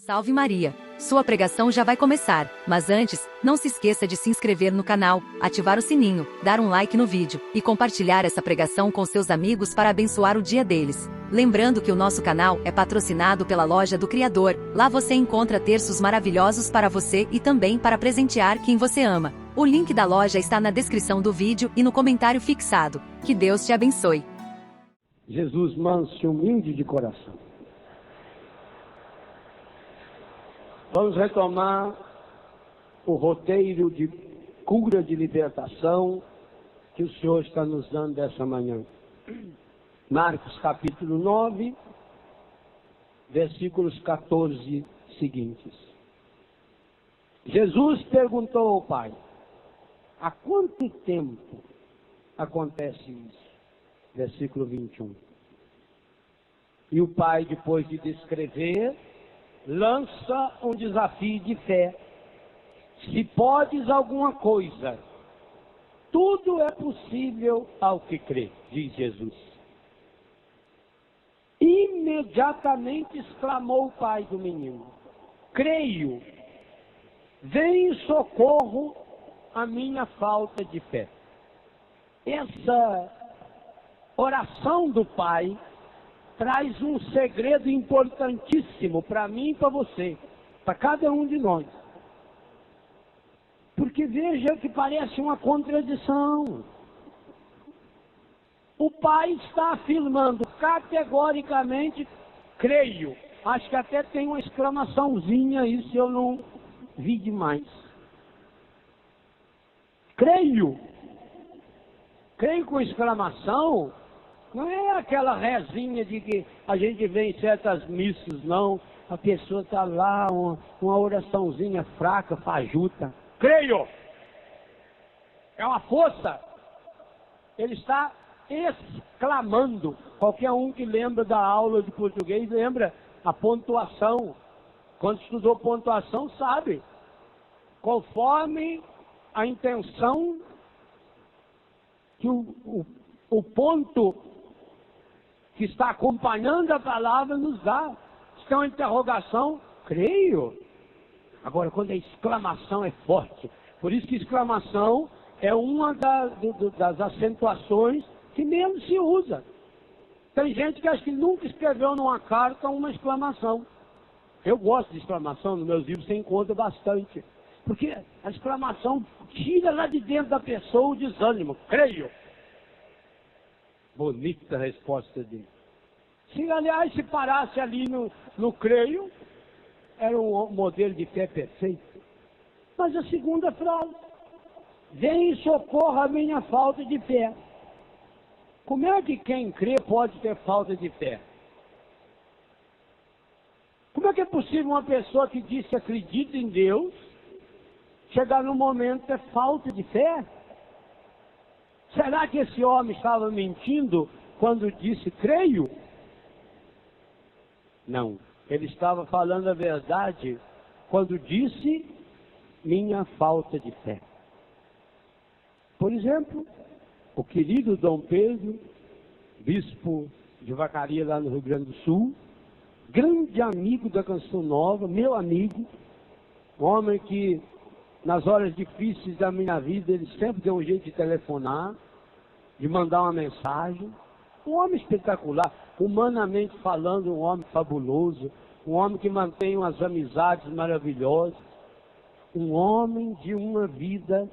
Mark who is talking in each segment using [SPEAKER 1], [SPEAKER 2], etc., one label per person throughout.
[SPEAKER 1] Salve Maria! Sua pregação já vai começar, mas antes, não se esqueça de se inscrever no canal, ativar o sininho, dar um like no vídeo e compartilhar essa pregação com seus amigos para abençoar o dia deles. Lembrando que o nosso canal é patrocinado pela Loja do Criador, lá você encontra terços maravilhosos para você e também para presentear quem você ama. O link da loja está na descrição do vídeo e no comentário fixado. Que Deus te abençoe.
[SPEAKER 2] Jesus manso e humilde de coração. Vamos retomar o roteiro de cura, de libertação que o Senhor está nos dando dessa manhã. Marcos capítulo 9, versículos 14 seguintes. Jesus perguntou ao Pai: há quanto tempo acontece isso? Versículo 21. E o Pai, depois de descrever, lança um desafio de fé. Se podes alguma coisa, tudo é possível ao que crê, diz Jesus. Imediatamente exclamou o pai do menino: creio, vem em socorro a minha falta de fé. Essa oração do pai traz um segredo importantíssimo para mim e para você, para cada um de nós. Porque veja que parece uma contradição. O pai está afirmando categoricamente, creio. Acho que até tem uma exclamaçãozinha aí, se eu não vi demais. Creio. Creio com exclamação. Não é aquela rezinha de que a gente vê em certas missas, não. A pessoa está lá, uma oraçãozinha fraca, fajuta. Creio! É uma força. Ele está exclamando. Qualquer um que lembra da aula de português lembra a pontuação. Quando estudou pontuação, sabe. Conforme a intenção que o ponto que está acompanhando a palavra nos dá. Se tem uma interrogação, creio. Agora, quando a exclamação é forte, por isso que exclamação é uma das acentuações que menos se usa. Tem gente que acha que nunca escreveu numa carta uma exclamação. Eu gosto de exclamação, nos meus livros você encontra bastante. Porque a exclamação tira lá de dentro da pessoa o desânimo. Creio. Bonita a resposta dele. Se, aliás, se parasse ali no creio, era um modelo de fé perfeito. Mas a segunda frase: vem em socorro a minha falta de fé. Como é que quem crê pode ter falta de fé? Como é que é possível uma pessoa que diz que acredita em Deus chegar num momento de ter falta de fé? Será que esse homem estava mentindo quando disse creio? Não. Ele estava falando a verdade quando disse minha falta de fé. Por exemplo, o querido Dom Pedro, bispo de Vacaria lá no Rio Grande do Sul, grande amigo da Canção Nova, meu amigo, um homem que nas horas difíceis da minha vida ele sempre deu um jeito de telefonar, de mandar uma mensagem. Um homem espetacular, humanamente falando, um homem fabuloso, um homem que mantém umas amizades maravilhosas, um homem de uma vida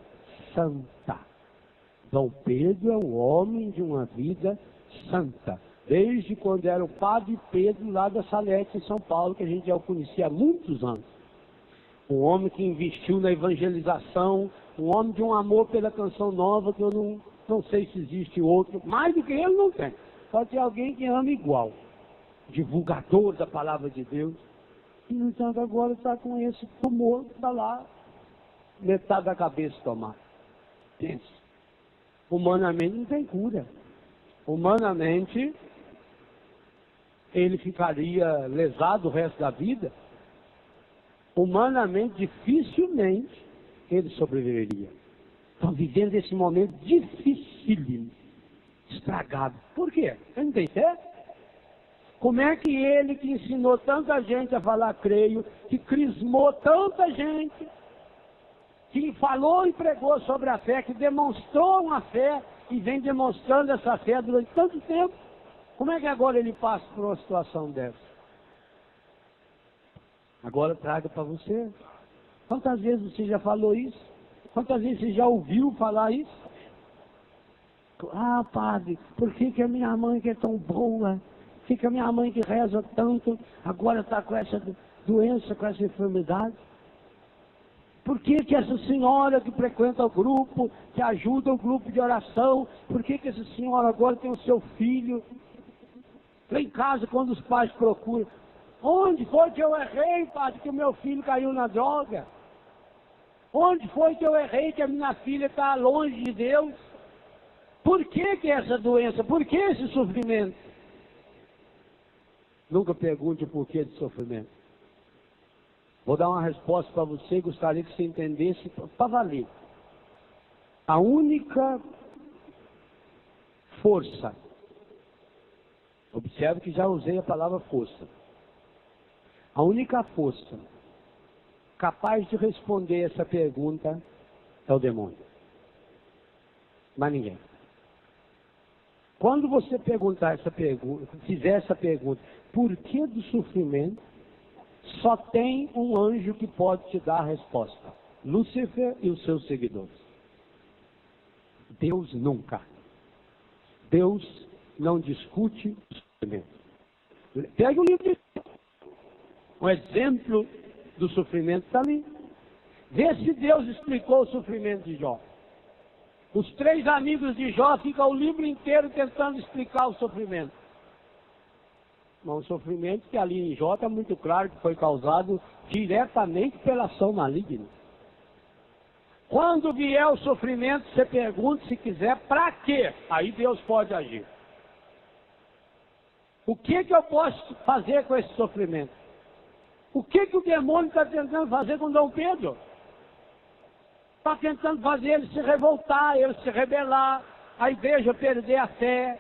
[SPEAKER 2] santa. Dom Pedro é um homem de uma vida santa, desde quando era o padre Pedro lá da Salete, em São Paulo, que a gente já o conhecia há muitos anos. Um homem que investiu na evangelização, um homem de um amor pela Canção Nova, que eu não sei se existe outro, mais do que ele não tem. Pode ter alguém que ama igual, divulgador da palavra de Deus. E no entanto agora está com esse tumor, está lá, metade da cabeça tomada. Pense, humanamente não tem cura. Humanamente ele ficaria lesado o resto da vida. Humanamente, dificilmente ele sobreviveria. Estão vivendo esse momento dificílimo, estragado. Por quê? Ele não tem fé? Como é que ele que ensinou tanta gente a falar creio, que crismou tanta gente, que falou e pregou sobre a fé, que demonstrou uma fé e vem demonstrando essa fé durante tanto tempo, como é que agora ele passa por uma situação dessa? Agora traga para você. Quantas vezes você já falou isso? Quantas vezes você já ouviu falar isso? Ah, padre, por que a minha mãe que é tão boa, por que a minha mãe que reza tanto, agora está com essa doença, com essa enfermidade? Por que essa senhora que frequenta o grupo, que ajuda o grupo de oração, por que essa senhora agora tem o seu filho? Lá em casa, quando os pais procuram, onde foi que eu errei, padre, que o meu filho caiu na droga? Onde foi que eu errei, que a minha filha está longe de Deus? Por que essa doença? Por que esse sofrimento? Nunca pergunte o porquê do sofrimento. Vou dar uma resposta para você, gostaria que você entendesse para valer. A única força, observe que já usei a palavra força. A única força capaz de responder essa pergunta é o demônio. Mas ninguém. Quando você perguntar essa pergunta, fizer essa pergunta, por que do sofrimento? Só tem um anjo que pode te dar a resposta. Lúcifer e os seus seguidores. Deus nunca. Deus não discute o sofrimento. Pega o livro de um exemplo do sofrimento está ali. Vê se Deus explicou o sofrimento de Jó. Os 3 amigos de Jó ficam o livro inteiro tentando explicar o sofrimento. Mas o sofrimento que ali em Jó está muito claro que foi causado diretamente pela ação maligna. Quando vier o sofrimento, você pergunta, se quiser, para quê? Aí Deus pode agir. O que eu posso fazer com esse sofrimento? O que o demônio está tentando fazer com Dom Pedro? Está tentando fazer ele se revoltar, ele se rebelar, a igreja perder a fé.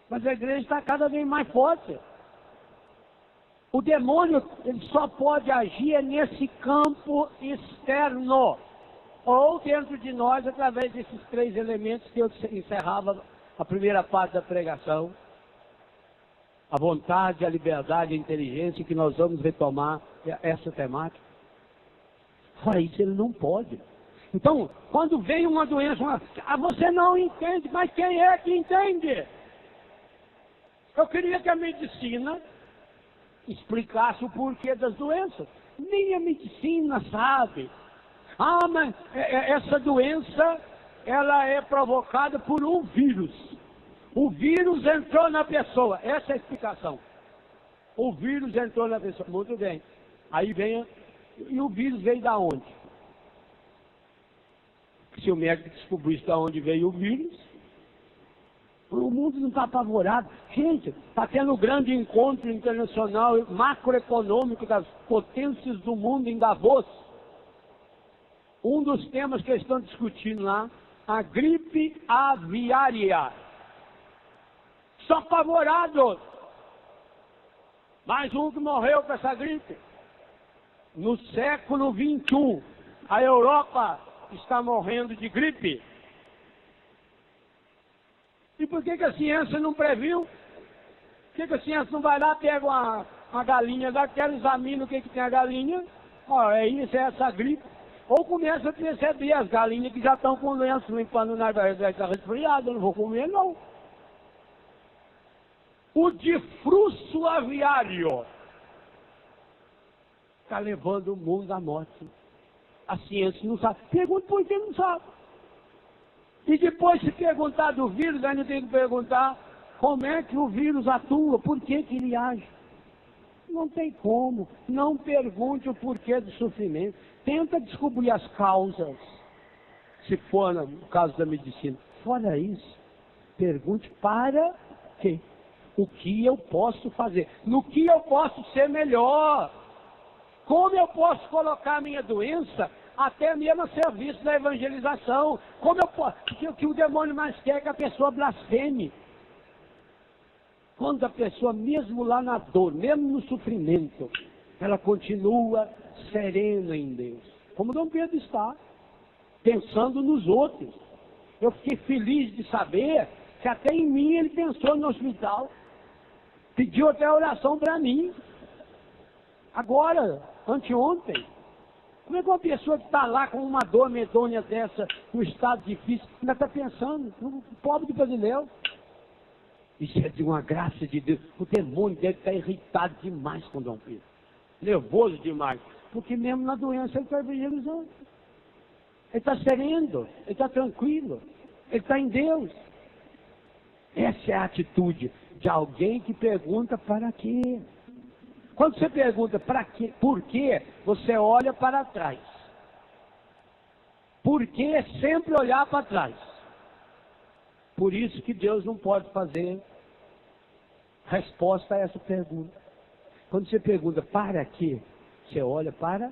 [SPEAKER 2] Mas a igreja está cada vez mais forte. O demônio ele só pode agir nesse campo externo, ou dentro de nós, através desses 3 elementos que eu encerrava a primeira parte da pregação. A vontade, a liberdade, a inteligência, que nós vamos retomar essa temática. Fora isso, ele não pode. Então, quando vem uma doença, você não entende, mas quem é que entende? Eu queria que a medicina explicasse o porquê das doenças. Nem a medicina sabe. Ah, mas essa doença, ela é provocada por um vírus. O vírus entrou na pessoa. Essa é a explicação. O vírus entrou na pessoa. Muito bem. Aí vem... E o vírus veio da onde? Se o médico descobrisse de onde veio o vírus, o mundo não está apavorado. Gente, está tendo um grande encontro internacional macroeconômico das potências do mundo em Davos. Um dos temas que eles estão discutindo lá, a gripe aviária. Só apavorados. Mais um que morreu com essa gripe. No século XXI, a Europa está morrendo de gripe. E por que a ciência não previu? Por que a ciência não vai lá, pega uma galinha daquela, examina o que tem a galinha? Ó, é isso, é essa gripe. Ou começa a perceber as galinhas que já estão com lenço limpando o nariz, está resfriado, eu não vou comer não. O difruço aviário está levando o mundo à morte. A ciência não sabe. Pergunta por que não sabe. E depois, se perguntar do vírus, ainda tem que perguntar como é que o vírus atua, por que ele age. Não tem como. Não pergunte o porquê do sofrimento. Tenta descobrir as causas, se for no caso da medicina. Fora isso, pergunte para quê? O que eu posso fazer? No que eu posso ser melhor? Como eu posso colocar a minha doença até mesmo a serviço da evangelização? Como eu posso? Porque o que o demônio mais quer é que a pessoa blasfeme. Quando a pessoa, mesmo lá na dor, mesmo no sofrimento, ela continua serena em Deus. Como Dom Pedro está, pensando nos outros. Eu fiquei feliz de saber que até em mim ele pensou no hospital. Pediu até oração para mim. Agora, anteontem. Como é que uma pessoa que está lá com uma dor medonha dessa, um estado difícil, ainda está pensando no pobre brasileiro? Isso é de uma graça de Deus. O demônio deve estar irritado demais com Dom Pedro. Nervoso demais. Porque mesmo na doença ele está evangelizando. Ele está sereno, ele está tranquilo, ele está em Deus. Essa é a atitude de alguém que pergunta para quê. Quando você pergunta para quê, por quê, você olha para trás. Por que é sempre olhar para trás? Por isso que Deus não pode fazer resposta a essa pergunta. Quando você pergunta para quê, você olha para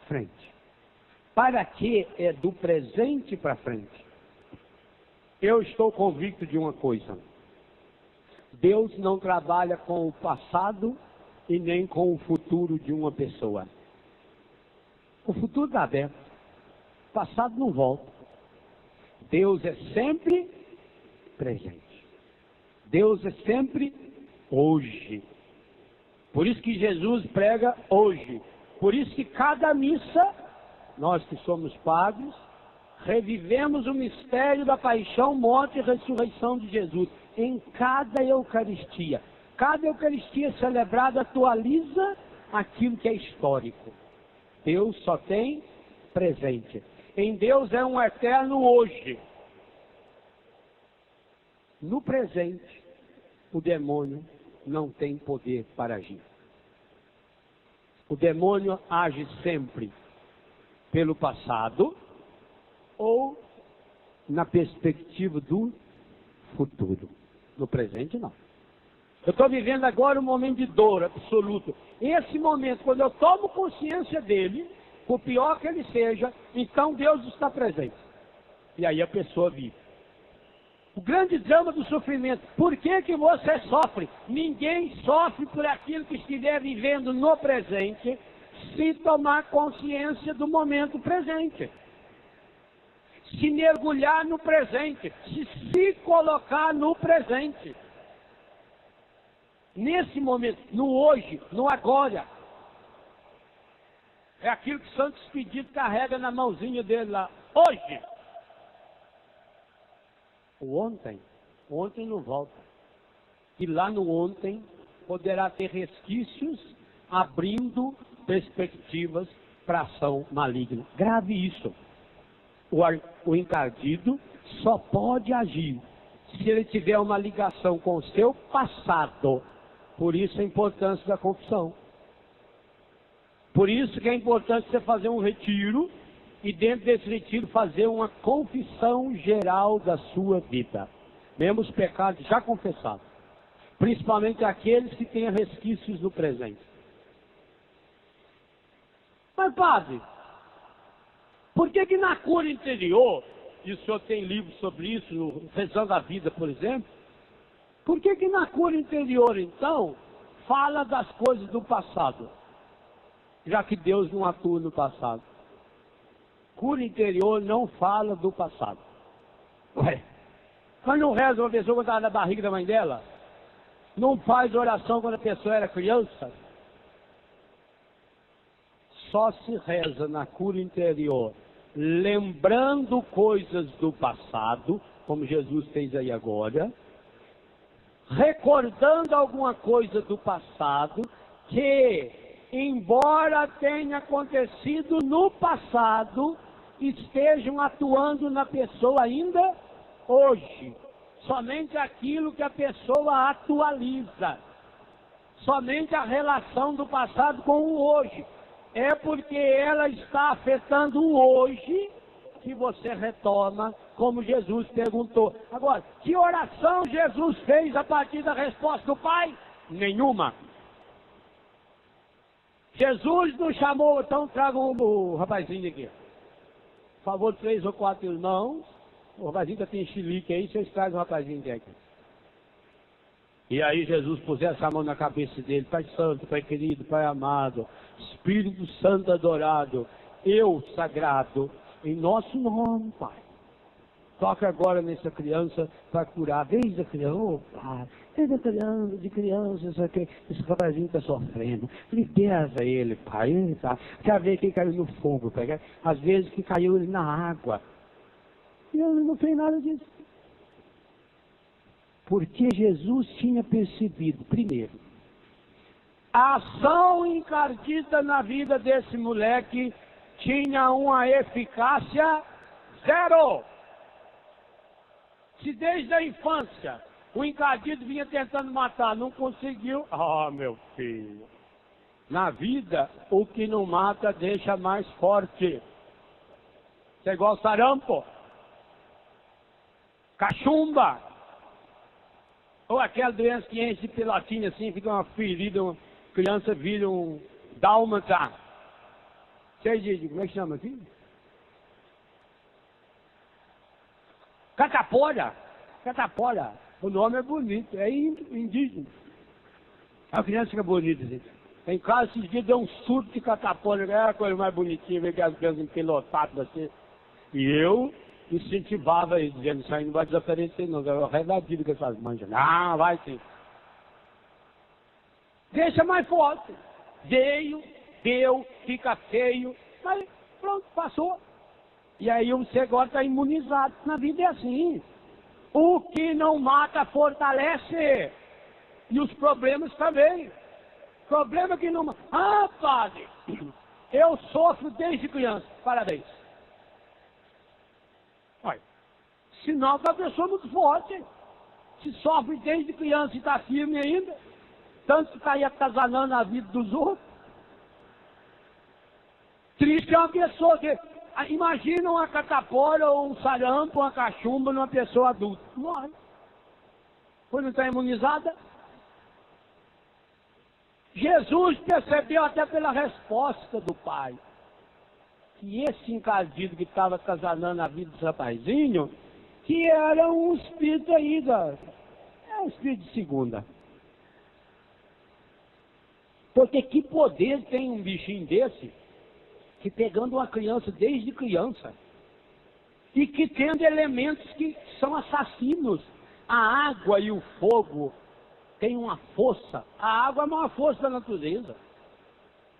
[SPEAKER 2] frente. Para quê é do presente para frente. Eu estou convicto de uma coisa. Deus não trabalha com o passado e nem com o futuro de uma pessoa. O futuro está aberto. O passado não volta. Deus é sempre presente. Deus é sempre hoje. Por isso que Jesus prega hoje. Por isso que cada missa, nós que somos padres, revivemos o mistério da paixão, morte e ressurreição de Jesus em cada Eucaristia. Cada Eucaristia celebrada atualiza aquilo que é histórico. Deus só tem presente. Em Deus é um eterno hoje. No presente, o demônio não tem poder para agir. O demônio age sempre pelo passado ou na perspectiva do futuro. No presente, não. Eu estou vivendo agora um momento de dor absoluto. Esse momento, quando eu tomo consciência dele, por pior que ele seja, então Deus está presente. E aí a pessoa vive. O grande drama do sofrimento. Por que que você sofre? Ninguém sofre por aquilo que estiver vivendo no presente, se tomar consciência do momento presente. Se mergulhar no presente, se colocar no presente. Nesse momento, no hoje, no agora. É aquilo que Santo Expedito carrega na mãozinha dele lá. Hoje. O ontem não volta. E lá no ontem poderá ter resquícios abrindo perspectivas para ação maligna. Grave isso. O encardido só pode agir se ele tiver uma ligação com o seu passado. Por isso a importância da confissão. Por isso que é importante você fazer um retiro e dentro desse retiro fazer uma confissão geral da sua vida. Mesmo os pecados já confessados. Principalmente aqueles que têm resquícios no presente. Mas padre, por que na cura interior, e o senhor tem livros sobre isso, no Rezando a Vida, por exemplo, por que na cura interior, então, fala das coisas do passado? Já que Deus não atua no passado. Cura interior não fala do passado. Ué, mas não reza uma pessoa quando estava na barriga da mãe dela? Não faz oração quando a pessoa era criança? Só se reza na cura interior, lembrando coisas do passado, como Jesus fez aí agora, recordando alguma coisa do passado, que, embora tenha acontecido no passado, estejam atuando na pessoa ainda hoje. Somente aquilo que a pessoa atualiza. Somente a relação do passado com o hoje. É porque ela está afetando o hoje que você retoma, como Jesus perguntou. Agora, que oração Jesus fez a partir da resposta do Pai? Nenhuma. Jesus nos chamou, então tragam o rapazinho aqui. Por favor, 3 ou 4 irmãos. O rapazinho já tem chilique aí, vocês trazem o rapazinho aqui. E aí Jesus pusesse a mão na cabeça dele: Pai Santo, Pai querido, Pai amado, Espírito Santo adorado, eu sagrado, em nosso nome, Pai. Toca agora nessa criança para curar. Desde a criança, oh, Pai, desde a criança, de criança, esse rapazinho está sofrendo. Liberta ele, Pai. Ele tá. Já vê que caiu no fogo, Pai. Às vezes que caiu ele na água. E ele não fez nada disso. Porque Jesus tinha percebido, primeiro, a ação encardida na vida desse moleque tinha uma eficácia zero. Se desde a infância o encardido vinha tentando matar, não conseguiu, meu filho, na vida o que não mata deixa mais forte. Você é igual sarampo, cachumba, ou aquela doença que enche de pelotinha assim, fica uma ferida, uma criança vira um dálmata. Vocês dizem, como é que chama aqui? Catapora. Catapora. O nome é bonito, é indígena. A criança fica bonita assim. Em casa, esses dias deu um surto de catapora, era a coisa mais bonitinha, ver que as crianças empelotadas assim. E eu incentivava ele, dizendo: isso aí não vai desaparecer, não. É o resto da vida que essas manjas. Não, vai sim. Deixa mais forte. Deu, fica feio, mas pronto, passou. E aí você agora está imunizado. Na vida é assim. O que não mata fortalece. E os problemas também. Problema que não mata. Ah, padre, eu sofro desde criança. Parabéns. Olha, sinal que a pessoa é muito forte. Se sofre desde criança e está firme ainda, tanto que está aí atazanando a vida dos outros. Triste é uma pessoa que... Imagina uma catapora ou um sarampo, uma cachumba numa pessoa adulta. Morre. Pois não está imunizada? Jesus percebeu até pela resposta do pai que esse encardido que estava atazanando a vida do rapazinho, que era um espírito aí um espírito de segunda. Porque que poder tem um bichinho desse, que pegando uma criança desde criança, e que tendo elementos que são assassinos. A água e o fogo têm uma força. A água é uma força da natureza.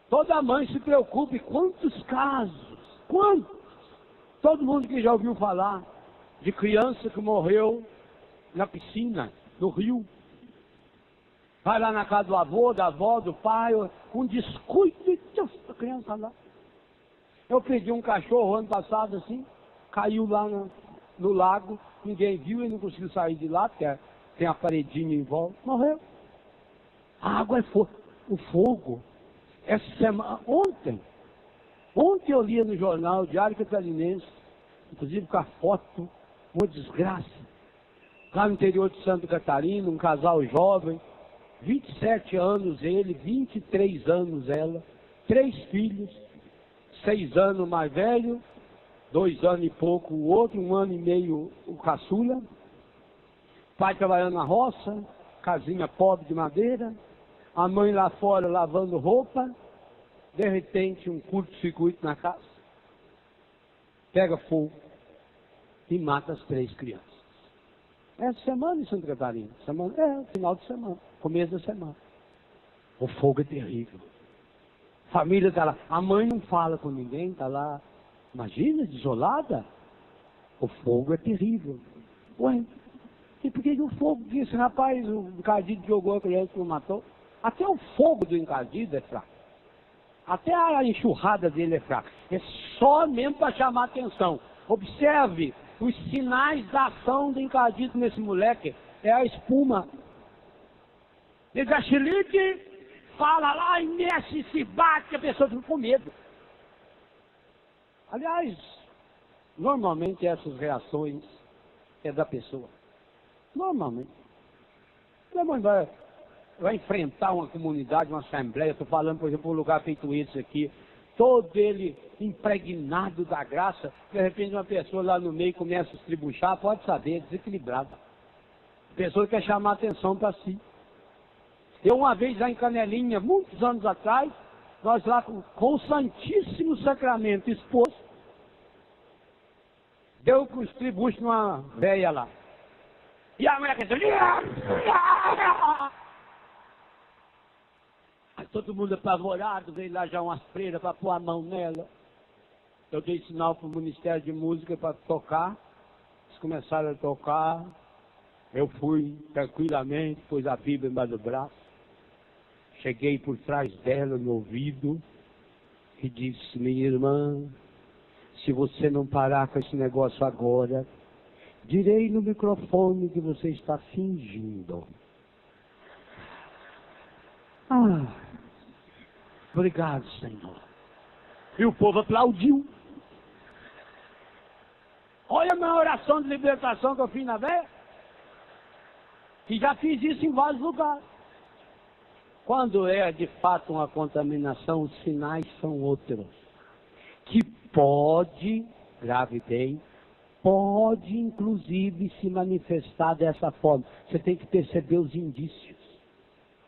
[SPEAKER 2] Toda mãe se preocupa. E quantos casos? Quantos? Todo mundo que já ouviu falar de criança que morreu na piscina, no rio. Vai lá na casa do avô, da avó, do pai, um descuido, e a criança lá. Eu perdi um cachorro ano passado assim, caiu lá no lago, ninguém viu, ele não conseguiu sair de lá, porque tem a paredinha em volta, morreu. A água é fogo. O fogo, essa semana, ontem eu lia no jornal Diário Catarinense, inclusive com a foto, uma desgraça. Lá no interior de Santa Catarina, um casal jovem, 27 anos ele, 23 anos ela, 3 filhos, 6 anos mais velho, 2 anos e pouco o outro, 1 ano e meio o caçula. Pai trabalhando na roça, casinha pobre de madeira, a mãe lá fora lavando roupa, de repente um curto-circuito na casa, pega fogo e mata as 3 crianças. Essa semana em Santa Catarina, final de semana, começo da semana. O fogo é terrível. Família está lá, a mãe não fala com ninguém, está lá, imagina, desolada. O fogo é terrível. Ué, e por que o fogo, que esse rapaz, o encardido jogou a criança e não matou? Até o fogo do encardido é fraco. Até a enxurrada dele é fraca. É só mesmo para chamar atenção. Observe os sinais da ação do encardido nesse moleque. É a espuma. Ele dá xilique, fala lá e mexe, se bate, a pessoa fica com medo. Aliás, normalmente essas reações é da pessoa. Normalmente. Vai enfrentar uma comunidade, uma assembleia, estou falando, por exemplo, um lugar feito esse aqui, todo ele impregnado da graça, de repente uma pessoa lá no meio começa a se estribuchar, pode saber, desequilibrada. A pessoa quer chamar atenção para si. Eu uma vez lá em Canelinha, muitos anos atrás, nós lá com o Santíssimo Sacramento exposto, deu com os tributos numa véia lá. E a mulher que todo mundo apavorado, veio lá já umas freiras para pôr a mão nela. Eu dei sinal para o Ministério de Música para tocar. Eles começaram a tocar. Eu fui tranquilamente, pus a Bíblia embaixo do braço. Cheguei por trás dela, no ouvido, e disse: minha irmã, se você não parar com esse negócio agora, direi no microfone que você está fingindo. Ah, obrigado, Senhor. E o povo aplaudiu. Olha a minha oração de libertação que eu fiz na véia. E já fiz isso em vários lugares. Quando é de fato uma contaminação, os sinais são outros. Que pode, grave bem, pode inclusive se manifestar dessa forma. Você tem que perceber os indícios.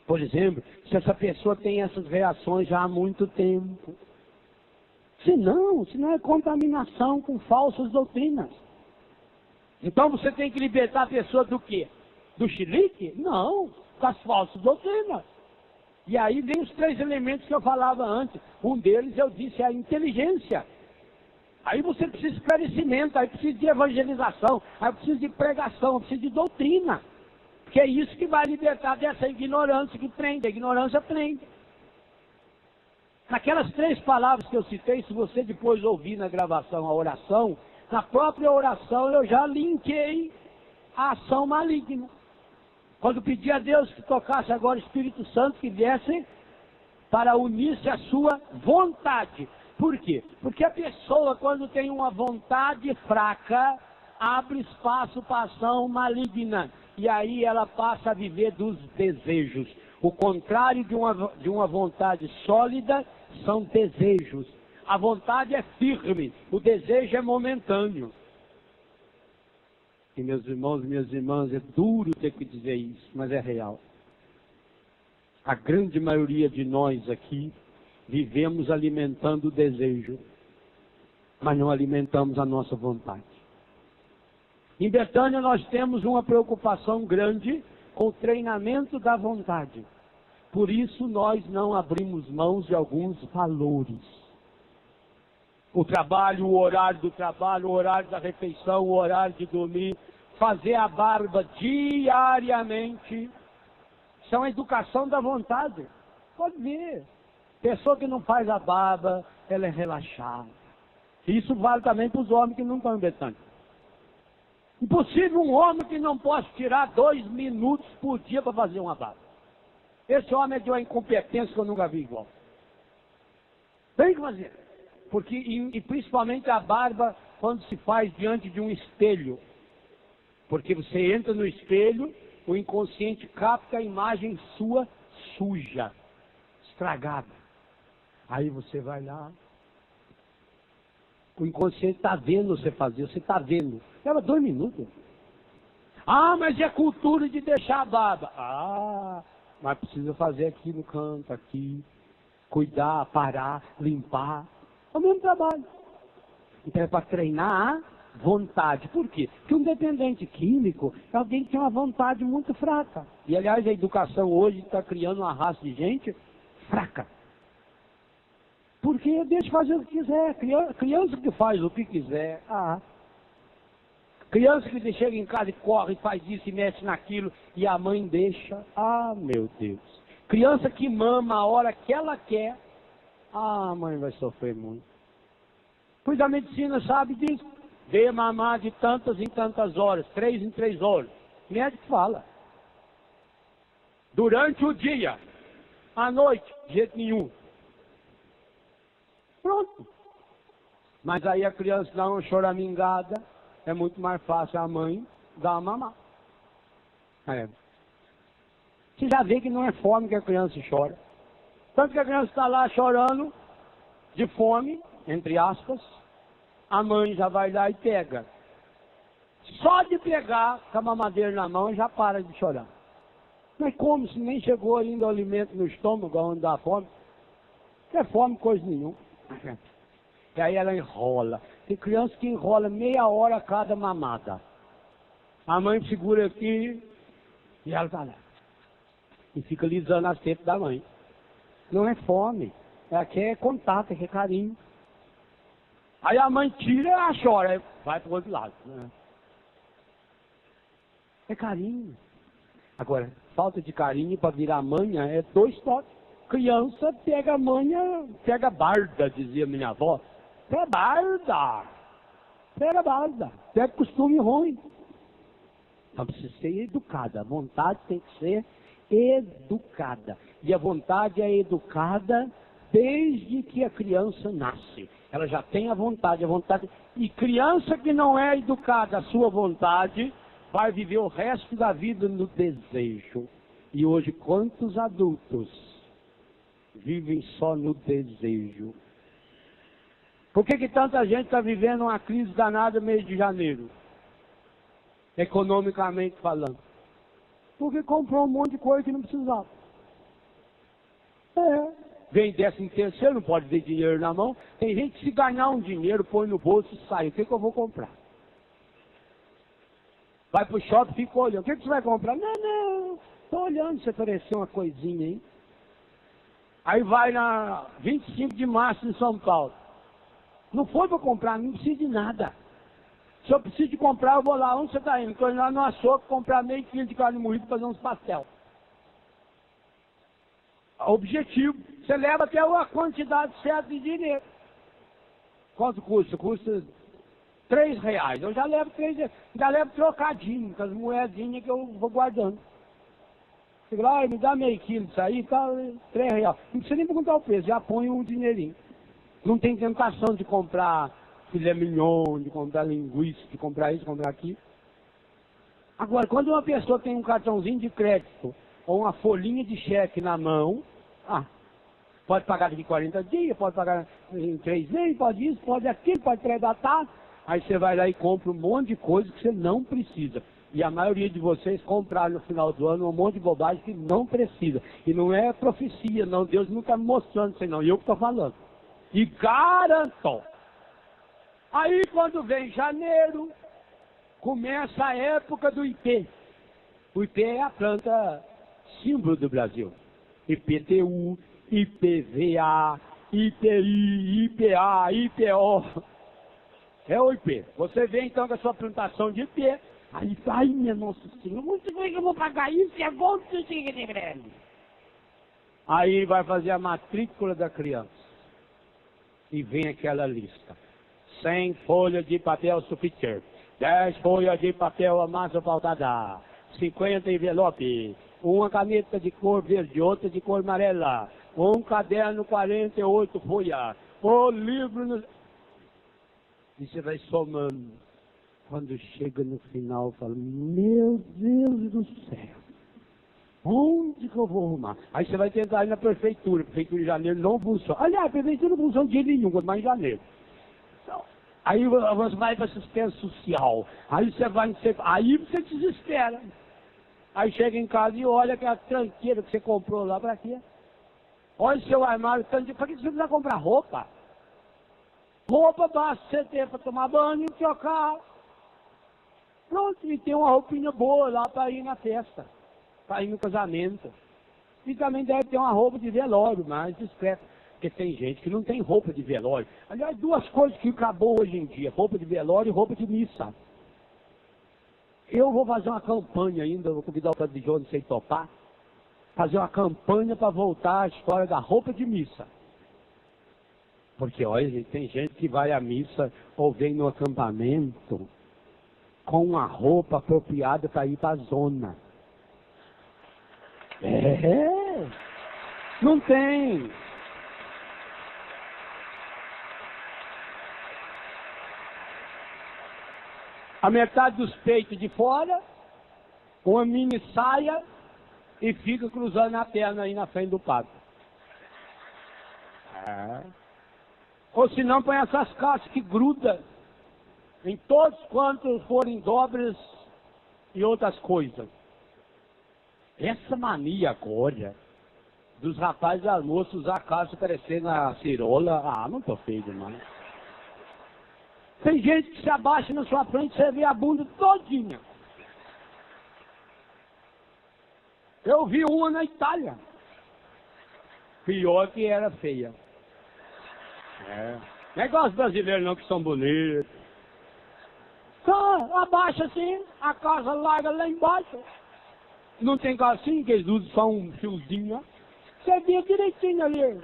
[SPEAKER 2] Por exemplo, se essa pessoa tem essas reações já há muito tempo. Se não é contaminação com falsas doutrinas. Então você tem que libertar a pessoa do quê? Do chilique? Não, das falsas doutrinas. E aí vem os 3 elementos que eu falava antes. Um deles eu disse é a inteligência. Aí você precisa de esclarecimento, aí precisa de evangelização, aí precisa de pregação, precisa de doutrina. Porque é isso que vai libertar dessa ignorância que prende. A ignorância prende. Naquelas 3 palavras que eu citei, se você depois ouvir na gravação a oração, na própria oração eu já linkei a ação maligna. Quando pedi a Deus que tocasse agora o Espírito Santo, que viesse para unir-se à sua vontade. Por quê? Porque a pessoa, quando tem uma vontade fraca, abre espaço para ação maligna. E aí ela passa a viver dos desejos. O contrário de uma vontade sólida são desejos. A vontade é firme, o desejo é momentâneo. E meus irmãos e minhas irmãs, é duro ter que dizer isso, mas é real. A grande maioria de nós aqui vivemos alimentando o desejo, mas não alimentamos a nossa vontade. Em Betânia nós temos uma preocupação grande com o treinamento da vontade. Por isso nós não abrimos mãos de alguns valores. O trabalho, o horário do trabalho, o horário da refeição, o horário de dormir, fazer a barba diariamente. Isso é uma educação da vontade. Pode ver. Pessoa que não faz a barba, ela é relaxada. Isso vale também para os homens que não estão em Betânia. Impossível um homem que não possa tirar 2 minutos por dia para fazer uma barba. Esse homem é de uma incompetência que eu nunca vi igual. Tem que fazer. Porque, e principalmente a barba, quando se faz diante de um espelho. Porque você entra no espelho, o inconsciente capta a imagem sua suja, estragada. Aí você vai lá. O inconsciente está vendo você fazer, você está vendo. Leva 2 minutos. Ah, mas é cultura de deixar a barba. Ah, mas precisa fazer aqui no canto, aqui. Cuidar, parar, limpar. É o mesmo trabalho. Então é para treinar a vontade. Por quê? Porque um dependente químico é alguém que tem uma vontade muito fraca. E aliás a educação hoje está criando uma raça de gente fraca. Porque deixa fazer o que quiser. Criança que faz o que quiser. Criança que chega em casa e corre, faz isso e mexe naquilo, e a mãe deixa. Ah, meu Deus. Criança que mama a hora que ela quer. Ah, a mãe vai sofrer muito. Pois a medicina sabe disso. Dê mamar de tantas em tantas horas, 3 em 3 horas. O médico fala. Durante o dia, à noite, de jeito nenhum. Pronto. Mas aí a criança dá uma choramingada, é muito mais fácil a mãe dar uma mamar. Você já vê que não é fome que a criança chora. Tanto que a criança está lá chorando, de fome, entre aspas, a mãe já vai lá e pega. Só de pegar com a mamadeira na mão já para de chorar. Mas como se nem chegou ainda o alimento no estômago, onde dá fome? Não é fome, coisa nenhuma. E aí ela enrola. Tem criança que enrola meia hora a cada mamada. A mãe segura aqui e ela tá lá. E fica lisando as tetas da mãe. Não é fome. Ela quer contato, quer carinho. Aí a mãe tira e ela chora. Aí vai pro outro lado. Né? É carinho. Agora, falta de carinho para virar manha é 2 toques. Criança pega manha, pega barda, dizia minha avó. Pega barda. Pega barda. Pega costume ruim. Então precisa ser educada. A vontade tem que ser educada. E a vontade é educada desde que a criança nasce. Ela já tem a vontade. E criança que não é educada à sua vontade, vai viver o resto da vida no desejo. E hoje, quantos adultos vivem só no desejo? Por que tanta gente está vivendo uma crise danada no mês de janeiro? Economicamente falando. Porque comprou um monte de coisa que não precisava. Vem 13º, não pode ter dinheiro na mão. Tem gente que se ganhar um dinheiro, põe no bolso e sai. O que eu vou comprar? Vai pro shopping, fica olhando. O que você vai comprar? Não. Estou olhando se oferecer uma coisinha aí. Aí vai na 25 de março em São Paulo. Não foi para comprar, não precisa de nada. Se eu preciso de comprar, eu vou lá. Onde você está indo? Estou indo lá no açougue comprar meio quilo de carne moída para fazer uns pastel. Objetivo. Você leva até a quantidade certa de dinheiro. Quanto custa? Custa R$3. Eu já levo R$3. Já levo trocadinho, com as moedinhas que eu vou guardando. Você vai, me dá meio quilo disso aí, tá, R$3. Não precisa nem perguntar o preço, já põe um dinheirinho. Não tem tentação de comprar filé mignon, de comprar linguiça, de comprar isso, de comprar aquilo. Agora, quando uma pessoa tem um cartãozinho de crédito ou uma folhinha de cheque na mão, pode pagar daqui 40 dias, pode pagar em 3 meses, pode isso, pode aquilo, pode pré-datar. Aí você vai lá e compra um monte de coisa que você não precisa. E a maioria de vocês compraram no final do ano um monte de bobagem que não precisa. E não é profecia, não. Deus não está me mostrando isso aí, não. Eu que estou falando. E garanto. Aí quando vem janeiro, começa a época do IP. O IP é a planta símbolo do Brasil. IPTU, IPVA, IPI, IPA, IPO. É o IP. Você vem então com a sua plantação de IP. Aí, ai, minha Nossa Senhora, onde é que eu vou pagar isso? E agora você chega de greve? Aí vai fazer a matrícula da criança. E vem aquela lista. 100 folhas de papel sulfite, 10 folhas de papel amassa faltada, 50 envelope, uma caneta de cor verde, outra de cor amarela, um caderno 48 folhas, o livro... E você vai somando. Quando chega no final, fala, meu Deus do céu, onde que eu vou arrumar? Aí você vai tentar ir na prefeitura. A prefeitura de janeiro não funciona. Aliás, a prefeitura não funciona de nenhum, mas em janeiro. Aí você vai para assistência social. Aí você vai, aí você desespera. Aí chega em casa e olha aquela tranqueira que você comprou lá, para quê? Olha o seu armário, para que você precisa comprar roupa? Roupa basta você ter para tomar banho e trocar. Pronto, e tem uma roupinha boa lá para ir na festa, para ir no casamento. E também deve ter uma roupa de velório mais discreta, porque tem gente que não tem roupa de velório. Aliás, 2 coisas que acabou hoje em dia, roupa de velório e roupa de missa. Eu vou fazer uma campanha ainda, vou convidar o Padre João, sem topar, fazer uma campanha para voltar à história da roupa de missa. Porque, olha, gente, tem gente que vai à missa ou vem no acampamento com uma roupa apropriada para ir para a zona. Não tem. A metade dos peitos de fora, uma mini saia e fica cruzando a perna aí na frente do padre. Ou se não, põe essas calças que grudam em todos quantos forem dobras e outras coisas. Essa mania agora dos rapazes e das moças usar calça parecendo a cirola, não tô feio demais. Tem gente que se abaixa na sua frente e você vê a bunda todinha. Eu vi uma na Itália. Pior que era feia. Não é igual os brasileiros não, que são bonitos. Então, abaixa assim, a calça larga lá embaixo. Não tem calcinha, que eles usam só um fiozinho, ó. Você vê direitinho ali.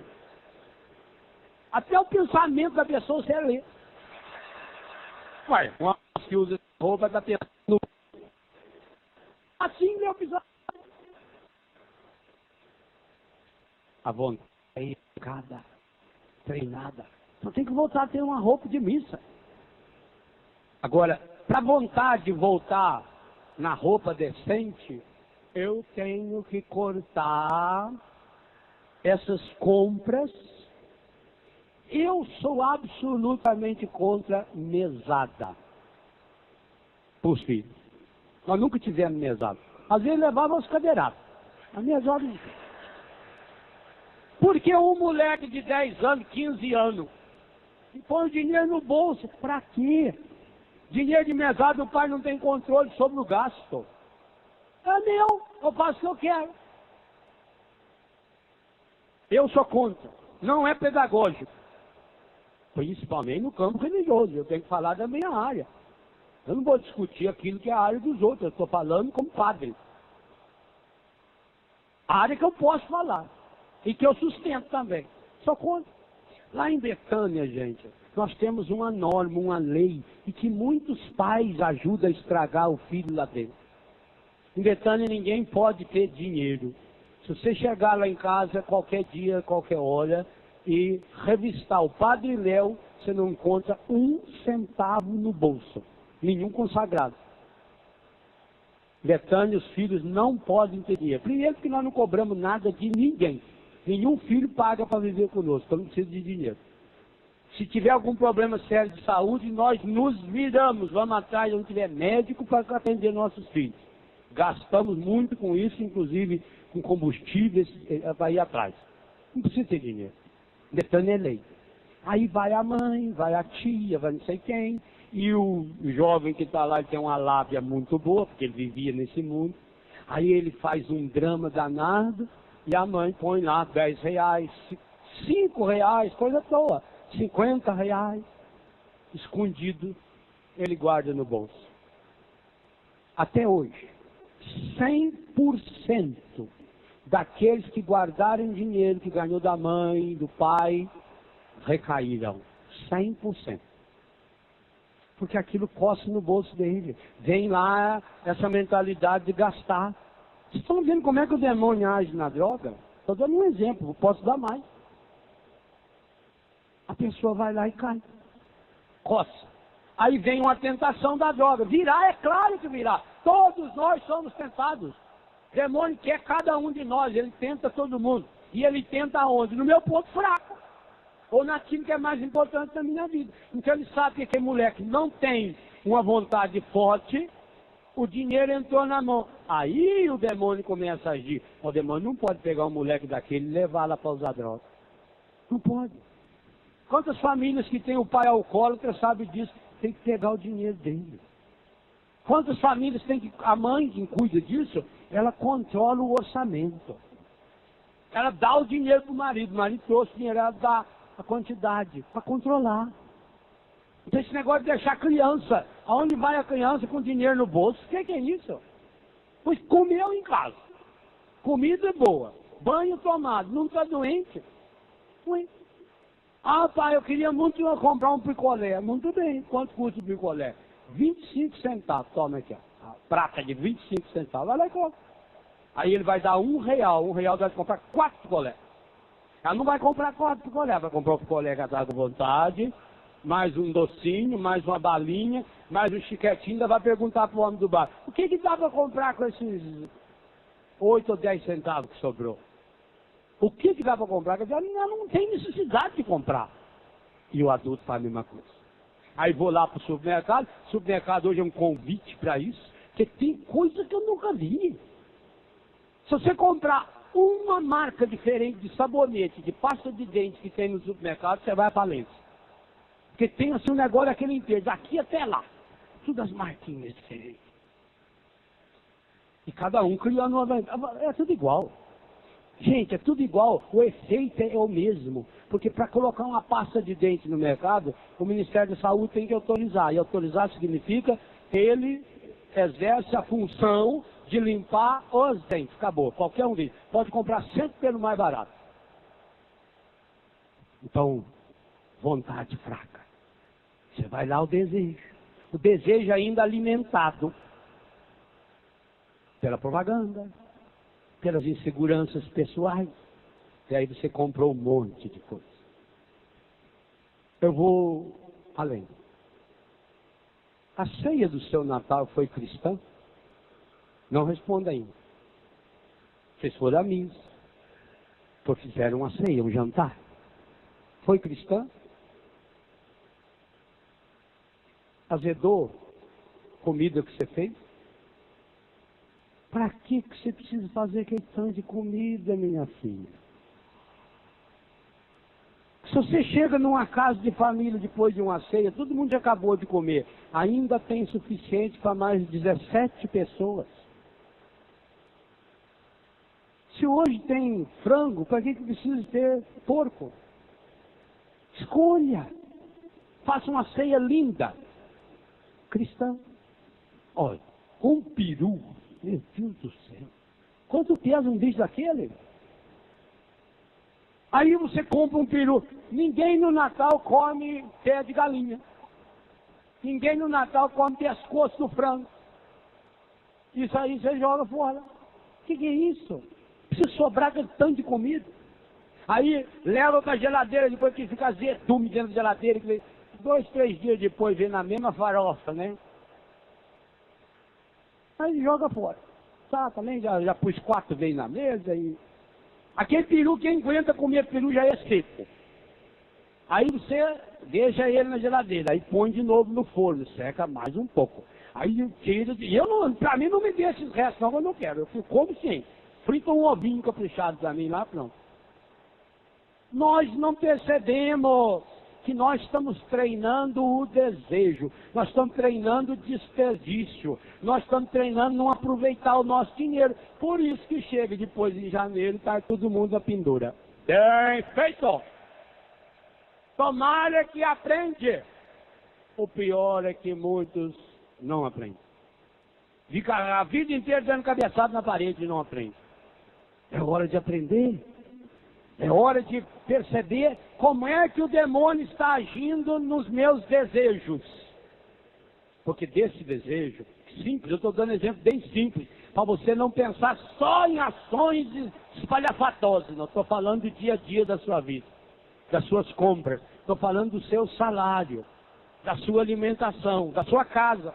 [SPEAKER 2] Até o pensamento da pessoa você lê. Ué, uma que usa roupa tá pensando. Assim, meu episódio. A vontade é educada, treinada. Então tem que voltar a ter uma roupa de missa. Agora, para a vontade voltar na roupa decente, eu tenho que cortar essas compras. Eu sou absolutamente contra mesada para os filhos. Nós nunca tivemos mesada. Às vezes levávamos cadeirados. A mesada não tem. Porque um moleque de 10 anos, 15 anos, e põe o dinheiro no bolso, para quê? Dinheiro de mesada, o pai não tem controle sobre o gasto. É meu, eu faço o que eu quero. Eu sou contra. Não é pedagógico. Principalmente no campo religioso. Eu tenho que falar da minha área. Eu não vou discutir aquilo que é a área dos outros. Eu estou falando como padre. A área que eu posso falar. E que eu sustento também. Sou contra. Lá em Betânia, gente, nós temos uma norma, uma lei, e que muitos pais ajudam a estragar o filho lá dentro. Em Betânia ninguém pode ter dinheiro. Se você chegar lá em casa, qualquer dia, qualquer hora, e revistar o Padre Léo, você não encontra um centavo no bolso. Nenhum consagrado. Em Betânia, os filhos não podem ter dinheiro. Primeiro porque nós não cobramos nada de ninguém. Nenhum filho paga para viver conosco, então não precisa de dinheiro. Se tiver algum problema sério de saúde, nós nos viramos, vamos atrás onde tiver médico para atender nossos filhos. Gastamos muito com isso, inclusive com combustíveis, para ir atrás. Não precisa ter dinheiro. Betânia é lei. Aí vai a mãe, vai a tia, vai não sei quem, e o jovem que está lá ele tem uma lábia muito boa, porque ele vivia nesse mundo. Aí ele faz um drama danado, e a mãe põe lá 10 reais, 5 reais, coisa à toa, 50 reais, escondido, ele guarda no bolso. Até hoje, 100% daqueles que guardaram dinheiro que ganhou da mãe, do pai, recaíram. 100%. Porque aquilo coça no bolso dele. Vem lá essa mentalidade de gastar. Vocês estão vendo como é que o demônio age na droga? Estou dando um exemplo, posso dar mais. A pessoa vai lá e cai. Coça. Aí vem uma tentação da droga. Virar, é claro que virar. Todos nós somos tentados. O demônio quer cada um de nós, ele tenta todo mundo. E ele tenta aonde? No meu ponto fraco. Ou naquilo que é mais importante na minha vida. Então ele sabe que aquele moleque não tem uma vontade forte, o dinheiro entrou na mão. Aí o demônio começa a agir. O demônio não pode pegar um moleque daquele e levar lá para usar droga. Não pode. Quantas famílias que tem o pai alcoólatra sabem disso? Tem que pegar o dinheiro dele. Quantas famílias tem que... A mãe que cuida disso, ela controla o orçamento. Ela dá o dinheiro para o marido trouxe o dinheiro, ela dá a quantidade para controlar. Então esse negócio de deixar a criança, aonde vai a criança com dinheiro no bolso, o que é isso? Pois comeu em casa. Comida é boa, banho tomado, não está doente. Ué. Ah, pai, eu queria muito comprar um picolé. Muito bem, quanto custa o picolé? 25 centavos, toma aqui, ó. A prata de 25 centavos, vai lá e compra. Aí ele vai dar R$1 vai comprar 4 picolé. Ela não vai comprar 4 picolé, vai comprar o picolé que ela está com vontade, mais um docinho, mais uma balinha, mais um chiquetinho, ainda vai perguntar para o homem do bar, o que dá para comprar com esses 8 ou 10 centavos que sobrou? O que dá para comprar? Quer dizer, ela não tem necessidade de comprar. E o adulto faz a mesma coisa. Aí vou lá para o supermercado hoje é um convite para isso, porque tem coisa que eu nunca vi. Se você comprar uma marca diferente de sabonete, de pasta de dente que tem no supermercado, você vai à falência. Porque tem assim um negócio aquele inteiro, daqui até lá. Tudo as marquinhas diferentes. E cada um criando uma... É tudo igual. Gente, é tudo igual. O efeito é o mesmo. Porque para colocar uma pasta de dente no mercado, o Ministério da Saúde tem que autorizar. E autorizar significa que ele exerce a função de limpar os dentes. Acabou. Qualquer um deles. Pode comprar sempre pelo mais barato. Então, vontade fraca. Você vai lá o desejo. O desejo ainda alimentado pela propaganda, pelas inseguranças pessoais. E aí você comprou um monte de coisa. Eu vou além. A ceia do seu Natal foi cristã? Não responda ainda. Vocês foram a missa. Fizeram uma ceia, um jantar. Foi cristã? Azedou comida que você fez? Para que você precisa fazer questão de comida, minha filha? Se você chega numa casa de família depois de uma ceia, todo mundo já acabou de comer. Ainda tem suficiente para mais de 17 pessoas. Se hoje tem frango, para que precisa ter porco? Escolha. Faça uma ceia linda. Cristã. Olha, um peru. Meu Deus do céu. Quanto pesa um bicho daquele? Aí você compra um peru. Ninguém no Natal come pé de galinha. Ninguém no Natal come pescoço do frango. Isso aí você joga fora. O que é isso? Precisa sobrar tanto de comida. Aí leva para a geladeira, depois que fica azedume dentro da geladeira. 2, 3 dias depois vem na mesma farofa, né? Aí joga fora. Tá, também já pus 4 vezes na mesa e... Aquele peru, quem aguenta comer peru já é seco. Aí você deixa ele na geladeira, aí põe de novo no forno, seca mais um pouco. Aí tira, pra mim não me deixa esses restos não, eu não quero, eu como sim. Frita um ovinho caprichado pra mim lá, pronto. Nós não percebemos que nós estamos treinando o desejo, nós estamos treinando o desperdício, nós estamos treinando não aproveitar o nosso dinheiro. Por isso que chega depois em janeiro e está todo mundo a pendura. Bem feito! Tomara que aprende. O pior é que muitos não aprendem. Fica a vida inteira dando cabeçada na parede e não aprende. É hora de aprender. É hora de perceber como é que o demônio está agindo nos meus desejos. Porque desse desejo, simples, eu estou dando exemplo bem simples, para você não pensar só em ações espalhafatosas. Não estou falando do dia a dia da sua vida, das suas compras. Estou falando do seu salário, da sua alimentação, da sua casa.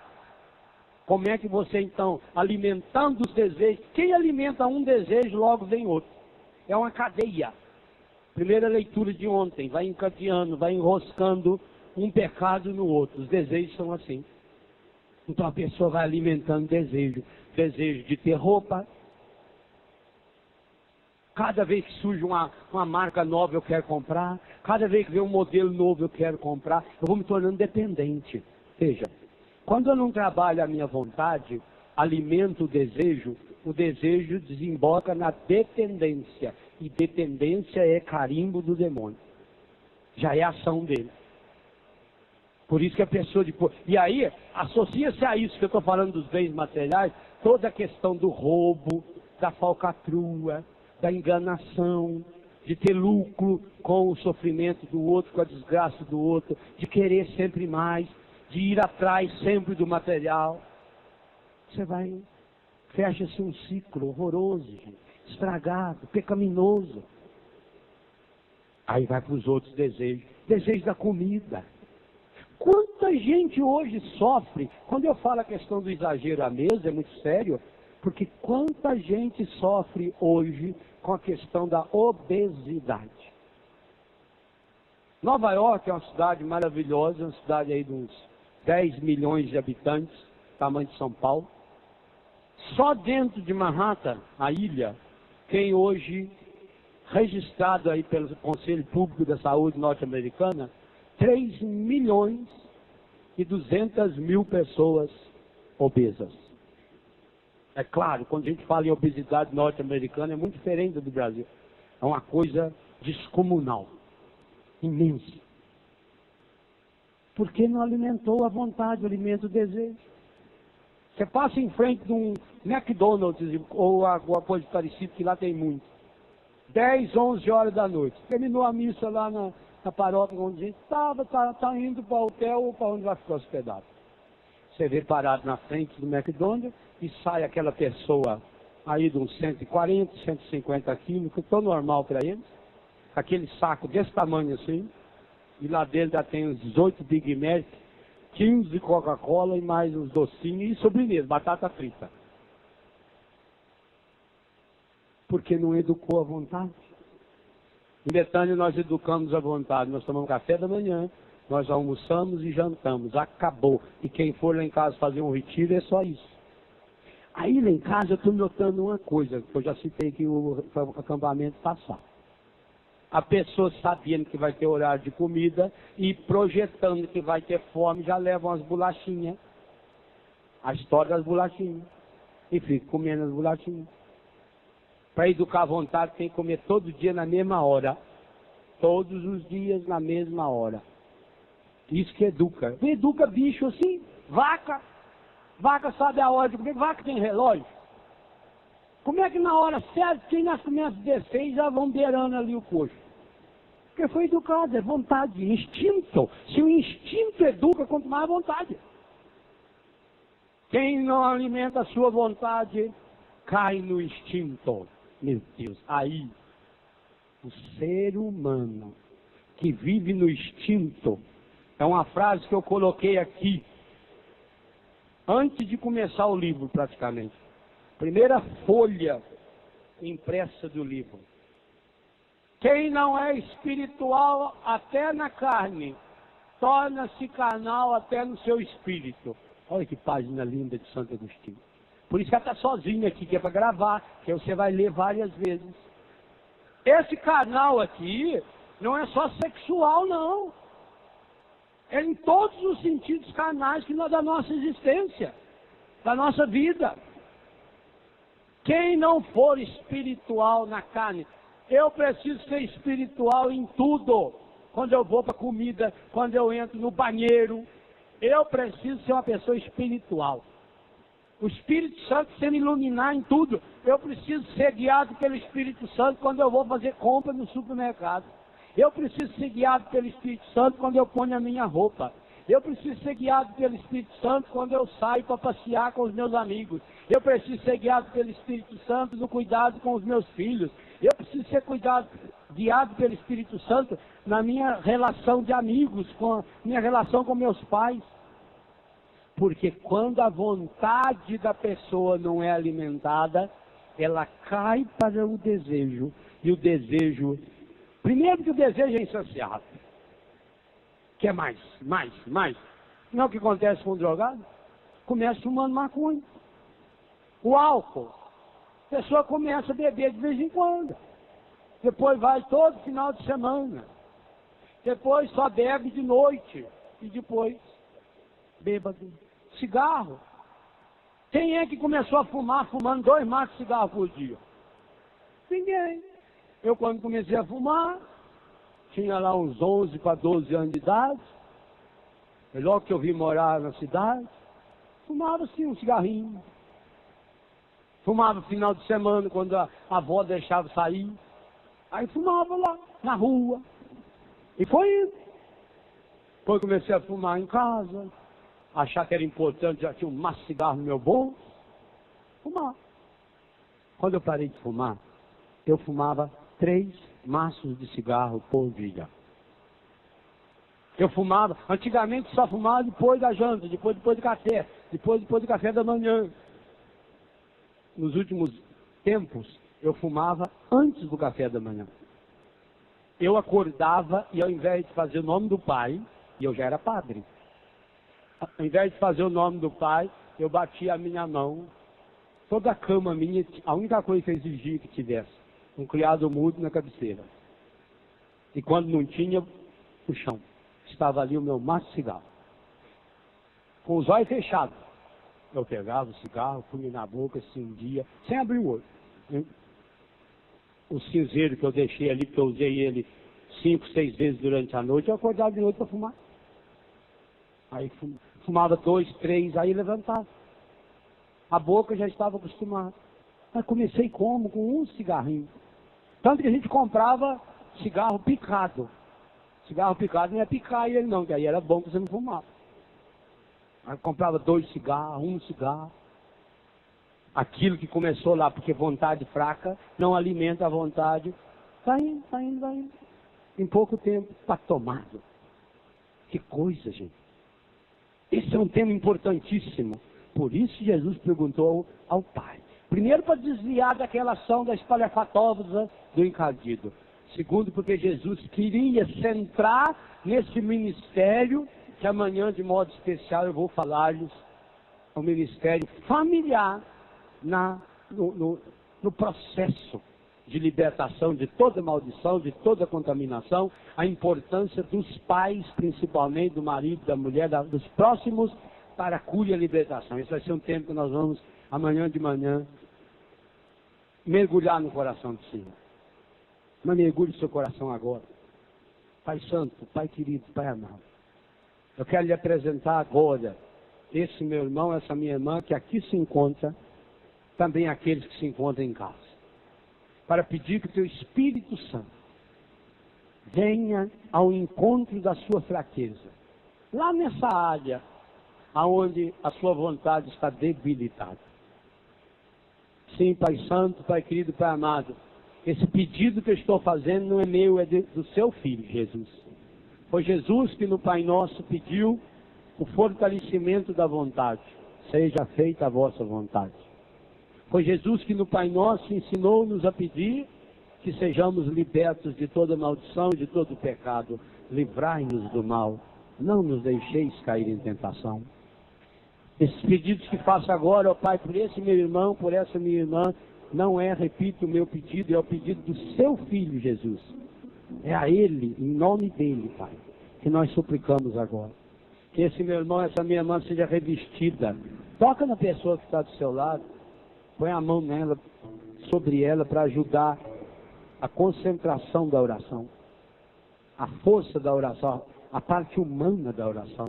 [SPEAKER 2] Como é que você então, alimentando os desejos, quem alimenta um desejo, logo vem outro. É uma cadeia. Primeira leitura de ontem, vai encadeando, vai enroscando um pecado no outro. Os desejos são assim. Então a pessoa vai alimentando desejo. Desejo de ter roupa. Cada vez que surge uma marca nova eu quero comprar. Cada vez que vem um modelo novo eu quero comprar. Eu vou me tornando dependente. Veja, quando eu não trabalho a minha vontade, alimento o desejo desemboca na dependência. E dependência é carimbo do demônio. Já é ação dele. Por isso que a pessoa depois... E aí, associa-se a isso que eu estou falando dos bens materiais, toda a questão do roubo, da falcatrua, da enganação, de ter lucro com o sofrimento do outro, com a desgraça do outro, de querer sempre mais, de ir atrás sempre do material. Você vai... Fecha-se um ciclo horroroso, gente. Estragado, pecaminoso. Aí vai para os outros desejos. Desejo da comida. Quanta gente hoje sofre, quando eu falo a questão do exagero à mesa, é muito sério, porque quanta gente sofre hoje com a questão da obesidade. Nova York é uma cidade maravilhosa, uma cidade aí de uns 10 milhões de habitantes, tamanho de São Paulo. Só dentro de Manhattan, a ilha, quem hoje, registrado aí pelo Conselho Público da Saúde norte-americana, 3.200.000 pessoas obesas. É claro, quando a gente fala em obesidade norte-americana, é muito diferente do Brasil. É uma coisa descomunal, imensa. Porque não alimentou a vontade, alimenta o desejo. Você passa em frente de um McDonald's ou alguma coisa parecida, que lá tem muito. 10, 11 horas da noite. Terminou a missa lá na paróquia onde a gente estava, tá indo para o hotel ou para onde vai ficar hospedado. Você vê parado na frente do McDonald's e sai aquela pessoa aí de uns 140, 150 quilos, que é tão normal para eles. Aquele saco desse tamanho assim. E lá dentro já tem uns 18 Big Mac, 15 de Coca-Cola e mais uns docinhos e sobremesa, batata frita. Porque não educou a vontade. Em Betânia nós educamos a vontade. Nós tomamos café da manhã, nós almoçamos e jantamos. Acabou. E quem for lá em casa fazer um retiro é só isso. Aí lá em casa eu estou notando uma coisa, que eu já citei que o acampamento passar. A pessoa sabendo que vai ter horário de comida e projetando que vai ter fome, já leva umas bolachinhas. A história das bolachinhas. E fica comendo as bolachinhas. Para educar a vontade tem que comer todo dia na mesma hora. Todos os dias na mesma hora. Isso que educa. Educa bicho assim, vaca. Vaca sabe a hora de comer, vaca tem relógio. Como é que na hora certa, quem nas começas 16 já vão beirando ali o coxo? Porque foi educado, é vontade, instinto. Se o instinto educa, quanto mais a vontade. Quem não alimenta a sua vontade, cai no instinto. Meu Deus, aí, o ser humano que vive no instinto, é uma frase que eu coloquei aqui, antes de começar o livro praticamente. Primeira folha impressa do livro. Quem não é espiritual até na carne, torna-se carnal até no seu espírito. Olha que página linda de Santo Agostinho. Por isso que ela está sozinha aqui, que é para gravar, que você vai ler várias vezes. Esse carnal aqui não é só sexual, não. É em todos os sentidos carnais da nossa existência, da nossa vida. Quem não for espiritual na carne, eu preciso ser espiritual em tudo. Quando eu vou para comida, quando eu entro no banheiro, eu preciso ser uma pessoa espiritual. O Espírito Santo se me iluminar em tudo. Eu preciso ser guiado pelo Espírito Santo quando eu vou fazer compra no supermercado. Eu preciso ser guiado pelo Espírito Santo quando eu ponho a minha roupa. Eu preciso ser guiado pelo Espírito Santo quando eu saio para passear com os meus amigos. Eu preciso ser guiado pelo Espírito Santo no cuidado com os meus filhos. Eu preciso ser guiado pelo Espírito Santo na minha relação de amigos, com a minha relação com meus pais. Porque quando a vontade da pessoa não é alimentada, ela cai para o desejo. E o desejo, primeiro que o desejo é insaciável. Quer mais. Não é o que acontece com o drogado? Começa fumando maconha. O álcool. A pessoa começa a beber de vez em quando. Depois vai todo final de semana. Depois só bebe de noite. E depois bêbado. Cigarro. Quem é que começou a fumar fumando 2 maços de cigarro por dia? Ninguém. Eu quando comecei a fumar, tinha lá uns 11 para 12 anos de idade. E logo que eu vim morar na cidade, fumava assim um cigarrinho. Fumava no final de semana, quando a avó deixava sair. Aí fumava lá, na rua. E foi indo. Depois comecei a fumar em casa. Achar que era importante, já tinha um maço de cigarro no meu bolso. Fumar. Quando eu parei de fumar, eu fumava 3 maços de cigarro por dia. Eu fumava, antigamente só fumava depois da janta, depois do café, depois do café da manhã. Nos últimos tempos, eu fumava antes do café da manhã. Eu acordava e ao invés de fazer o nome do pai, e eu já era padre, ao invés de fazer o nome do pai, eu batia a minha mão Toda a cama minha, a única coisa que eu exigia que tivesse, um criado mudo na cabeceira. E quando não tinha, o chão. Estava ali o meu maço de cigarro. Com os olhos fechados. Eu pegava o cigarro, punha na boca, acendia, sem abrir o olho. O cinzeiro que eu deixei ali, que eu usei ele 5, 6 vezes durante a noite, eu acordava de noite para fumar. Aí fumava 2, 3, aí levantava. A boca já estava acostumada. Mas comecei como? Com um cigarrinho. Tanto que a gente comprava cigarro picado. Cigarro picado não ia picar ele não, que aí era bom que você não fumava. Aí comprava 2 cigarros, 1 cigarro. Aquilo que começou lá, porque vontade fraca não alimenta a vontade. Vai indo, vai indo, vai indo. Em pouco tempo, está tomado. Que coisa, gente. Esse é um tema importantíssimo. Por isso Jesus perguntou ao Pai. Primeiro, para desviar daquela ação da espalhafatosa do encardido. Segundo, porque Jesus queria centrar nesse ministério, que amanhã, de modo especial, eu vou falar-lhes, o ministério familiar, no processo de libertação de toda maldição, de toda contaminação, a importância dos pais, principalmente do marido, da mulher, dos próximos, para a cura e a libertação. Esse vai ser um tempo que nós vamos, amanhã de manhã, mergulhar no coração do Senhor. Mas mergulhe seu coração agora. Pai Santo, Pai querido, Pai amado. Eu quero lhe apresentar agora esse meu irmão, essa minha irmã, que aqui se encontra, também aqueles que se encontram em casa. Para pedir que o teu Espírito Santo venha ao encontro da sua fraqueza. Lá nessa área, aonde a sua vontade está debilitada. Sim, Pai Santo, Pai querido, Pai amado, esse pedido que eu estou fazendo não é meu, é do seu Filho, Jesus. Foi Jesus que no Pai Nosso pediu o fortalecimento da vontade. Seja feita a vossa vontade. Foi Jesus que no Pai Nosso ensinou-nos a pedir que sejamos libertos de toda maldição e de todo pecado. Livrai-nos do mal. Não nos deixeis cair em tentação. Esses pedidos que faço agora, ó Pai, por esse meu irmão, por essa minha irmã, não é, repito, o meu pedido, é o pedido do seu Filho, Jesus. É a Ele, em nome dEle, Pai, que nós suplicamos agora. Que esse meu irmão, essa minha irmã seja revestida. Toca na pessoa que está do seu lado, põe a mão nela, sobre ela, para ajudar a concentração da oração, a força da oração, a parte humana da oração.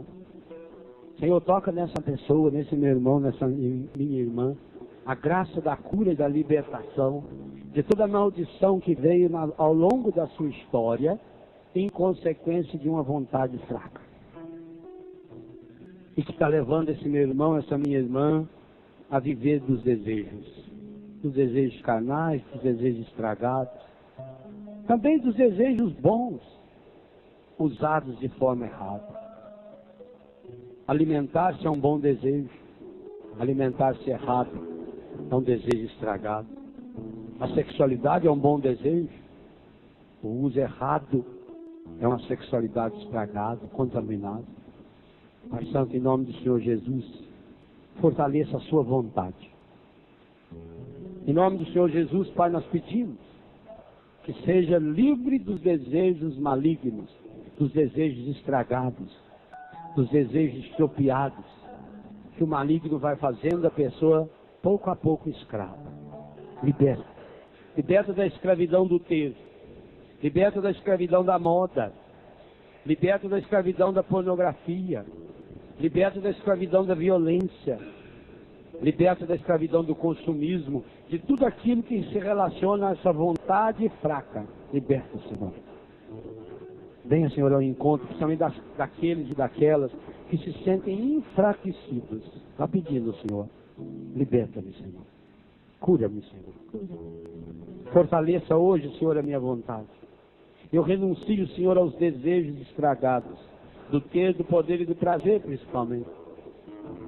[SPEAKER 2] Senhor, toca nessa pessoa, nesse meu irmão, nessa minha irmã, a graça da cura e da libertação, de toda a maldição que veio ao longo da sua história, em consequência de uma vontade fraca. E que está levando esse meu irmão, essa minha irmã, a viver dos desejos carnais, dos desejos estragados, também dos desejos bons, usados de forma errada. Alimentar-se é um bom desejo, alimentar-se errado é um desejo estragado. A sexualidade é um bom desejo, o uso errado é uma sexualidade estragada, contaminada. Pai Santo, em nome do Senhor Jesus, fortaleça a sua vontade. Em nome do Senhor Jesus, Pai, nós pedimos que seja livre dos desejos malignos, dos desejos estragados, dos desejos estropiados, que o maligno vai fazendo a pessoa pouco a pouco escrava. Liberta. Liberta da escravidão do ter. Liberta da escravidão da moda. Liberta da escravidão da pornografia. Liberta da escravidão da violência. Liberta da escravidão do consumismo. De tudo aquilo que se relaciona a essa vontade fraca. Liberta, Senhor. Venha, Senhor, ao encontro, principalmente daqueles e daquelas que se sentem enfraquecidos. Está pedindo, Senhor. Liberta-me, Senhor. Cura-me, Senhor. Fortaleça hoje, Senhor, a minha vontade. Eu renuncio, Senhor, aos desejos estragados, do ter, do poder e do prazer, principalmente.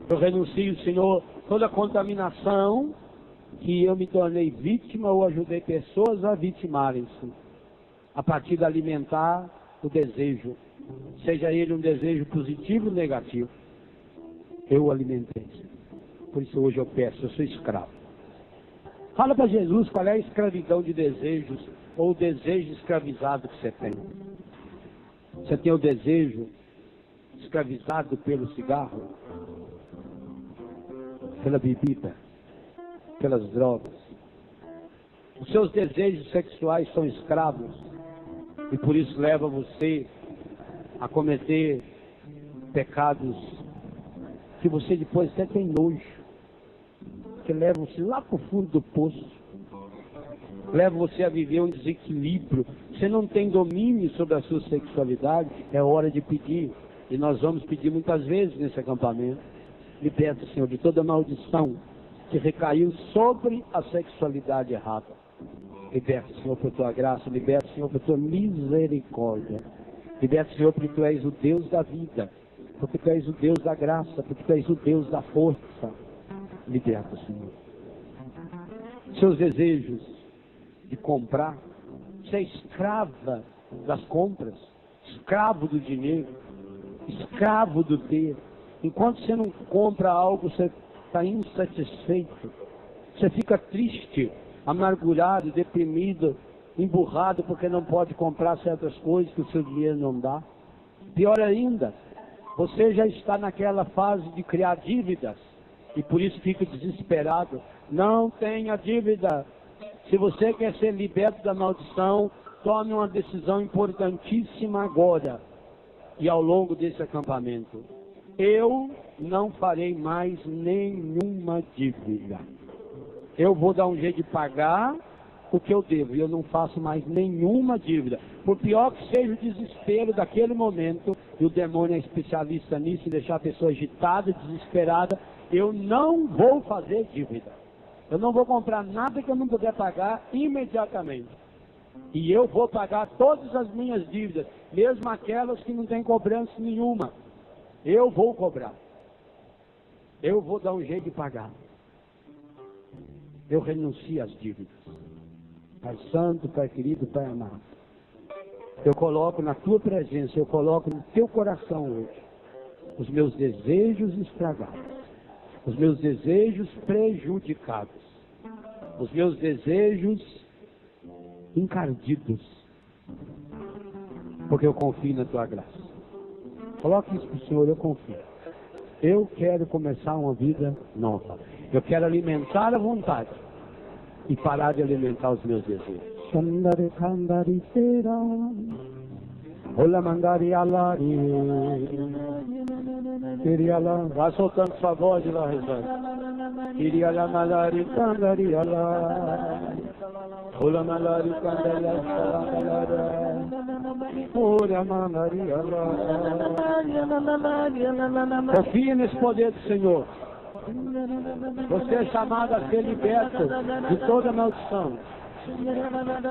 [SPEAKER 2] Eu renuncio, Senhor, toda a contaminação que eu me tornei vítima ou ajudei pessoas a vitimarem-se, a partir de alimentar o desejo, seja ele um desejo positivo ou negativo. Eu o alimentei. Por isso hoje eu peço, eu sou escravo. Fala para Jesus qual é a escravidão de desejos, ou o desejo escravizado que você tem. Você tem o desejo escravizado pelo cigarro, pela bebida, pelas drogas. Os seus desejos sexuais são escravos e por isso leva você a cometer pecados que você depois até tem nojo, que levam você lá para o fundo do poço, levam você a viver um desequilíbrio. Você não tem domínio sobre a sua sexualidade, é hora de pedir, e nós vamos pedir muitas vezes nesse acampamento. Liberta, Senhor, de toda maldição que recaiu sobre a sexualidade errada. Liberta, Senhor, por tua graça, liberta, Senhor, por tua misericórdia. Liberta, Senhor, porque tu és o Deus da vida, porque tu és o Deus da graça, porque tu és o Deus da força. Liberta, Senhor. Seus desejos de comprar, você é escrava das compras, escravo do dinheiro, escravo do ter. Enquanto você não compra algo, você está insatisfeito, você fica triste, amargurado, deprimido, emburrado porque não pode comprar certas coisas que o seu dinheiro não dá. Pior ainda, você já está naquela fase de criar dívidas e por isso fica desesperado. Não tenha dívida. Se você quer ser liberto da maldição, tome uma decisão importantíssima agora e ao longo desse acampamento. Eu não farei mais nenhuma dívida. Eu vou dar um jeito de pagar o que eu devo. E eu não faço mais nenhuma dívida. Por pior que seja o desespero daquele momento, e o demônio é especialista nisso, em deixar a pessoa agitada, desesperada, eu não vou fazer dívida. Eu não vou comprar nada que eu não puder pagar imediatamente. E eu vou pagar todas as minhas dívidas, mesmo aquelas que não têm cobrança nenhuma. Eu vou cobrar. Eu vou dar um jeito de pagar. Eu renuncio às dívidas. Pai Santo, Pai querido, Pai amado, eu coloco na tua presença, eu coloco no teu coração hoje os meus desejos estragados, os meus desejos prejudicados, os meus desejos encardidos, porque eu confio na tua graça. Coloque isso para o Senhor, eu confio. Eu quero começar uma vida nova. Eu quero alimentar a vontade e parar de alimentar os meus desejos. Vai soltando sua voz e lá rezando. Confie nesse poder do Senhor. Você é chamado a ser liberto de toda maldição,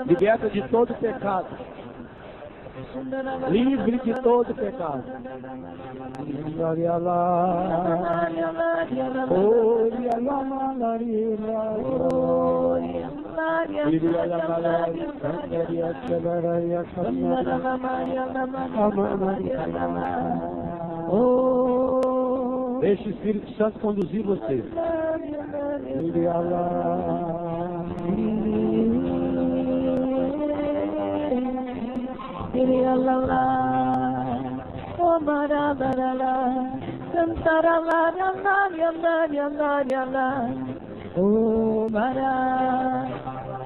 [SPEAKER 2] liberto de todo pecado, livre de todo pecado. Deixe o Espírito Santo conduzir você.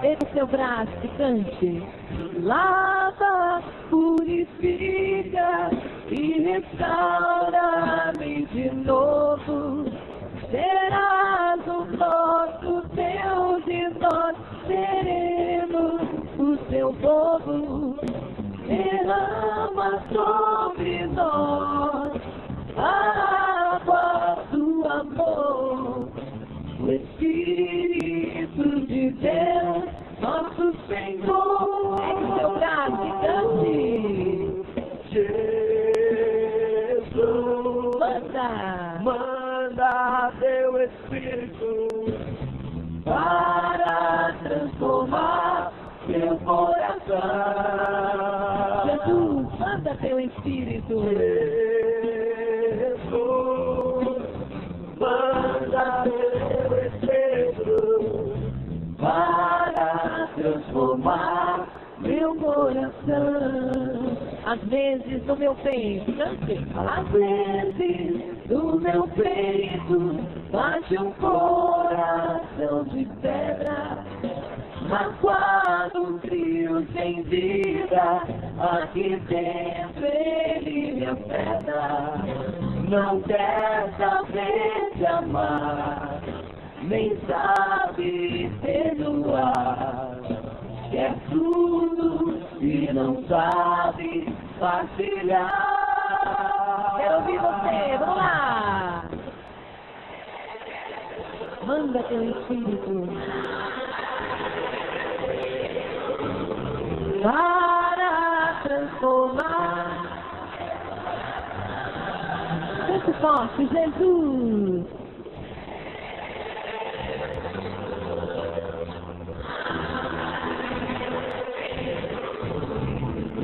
[SPEAKER 3] Ergue seu braço e cante. Lava, purifica e restaura-me de novo. Serás o nosso Deus e nós seremos o seu povo. Derrama sobre nós a água do amor, o Espírito de Deus, nosso Senhor. Pegue seu braço e cante. Jesus, manda teu Espírito para transformar teu coração. Jesus, manda teu Espírito. Jesus, manda teu Espírito para vezes no meu peito.
[SPEAKER 4] Às vezes no meu peito bate um coração de pedra, mas quando crio sem vida, aqui dentro ele me afeta. Não quer saber de amar, nem sabe perdoar. Quer tudo e não sabe partilhar.
[SPEAKER 3] Quero ouvir você, vamos lá! Manda teu espírito para transformar. Muito forte, Jesus!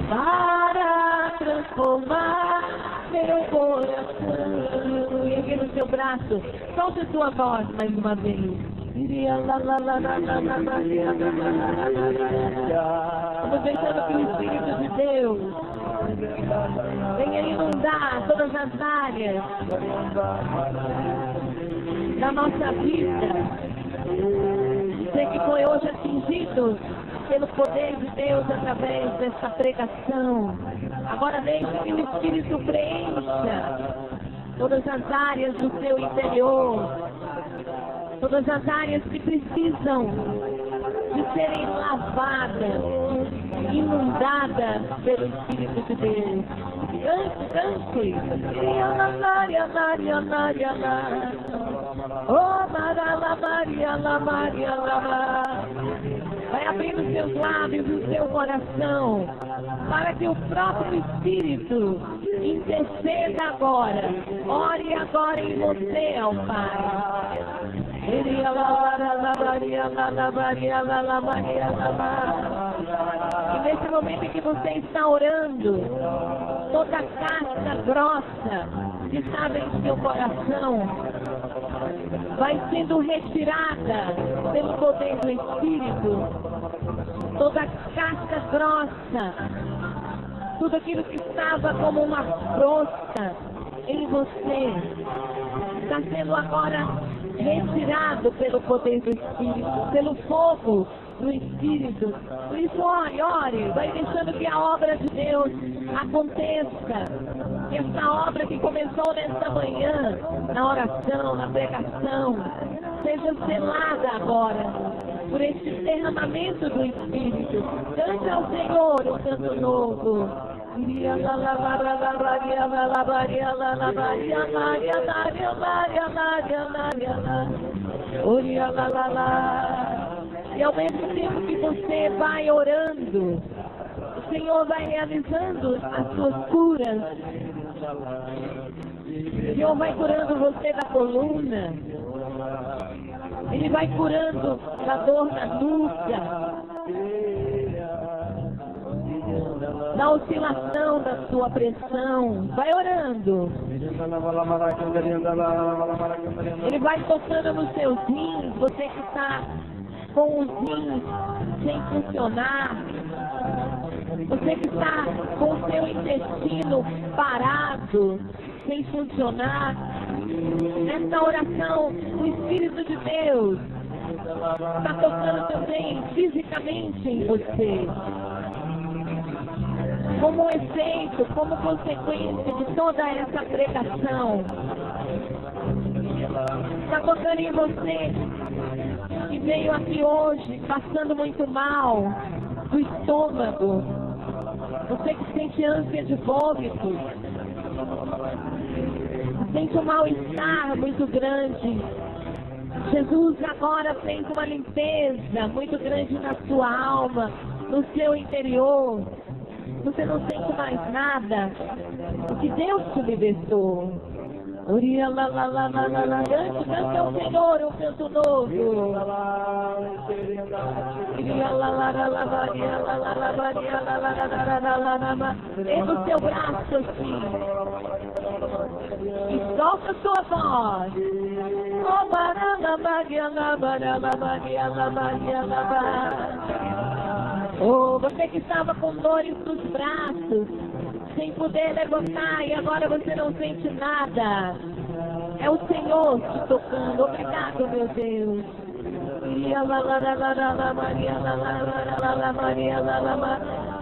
[SPEAKER 3] Para transformar meu coração. E aqui no seu braço, solte sua voz mais uma vez. Vamos deixando que o Espírito de Deus venha inundar todas as áreas da nossa vida. Você que foi hoje atingido pelo poder de Deus através dessa pregação, agora deixe que o Espírito preencha todas as áreas do seu interior, todas as áreas que precisam de serem lavadas, inundadas pelo Espírito de Deus. Cante, vai abrindo seus lábios e o seu coração para que o próprio Espírito interceda agora. Ore agora em você, ao Pai. E nesse momento em que você está orando, toda a casca grossa que estava em seu coração vai sendo retirada pelo poder do Espírito. Toda a casca grossa, tudo aquilo que estava como uma crosta em você, está sendo agora retirado pelo poder do Espírito, pelo fogo do Espírito. Por isso, ore, vai deixando que a obra de Deus aconteça. Essa obra que começou nesta manhã, na oração, na pregação, seja selada agora por esse derramamento do Espírito. Cante ao Senhor um canto novo. E ao mesmo tempo que você vai orando, o Senhor vai realizando as suas curas. O Senhor vai curando você da coluna. Ele vai curando da dor na nuca, da oscilação da sua pressão. Vai orando. Ele vai tocando nos seus rins. Você que está com os rins sem funcionar, você que está com o seu intestino parado, sem funcionar, nessa oração, o Espírito de Deus está tocando também fisicamente em você. Como um efeito, como consequência de toda essa pregação, está tocando em você que veio aqui hoje passando muito mal do estômago, você que sente ânsia de vômito, sente um mal-estar muito grande. Jesus agora fez uma limpeza muito grande na sua alma, no seu interior. Você não sente mais nada, porque Deus te libertou. Cante ao Senhor um canto novo. Erga o seu braço assim e solta a sua voz. Oh, você que estava com dores nos braços, sem poder levantar e agora você não sente nada. É o Senhor te tocando. Obrigado, meu Deus.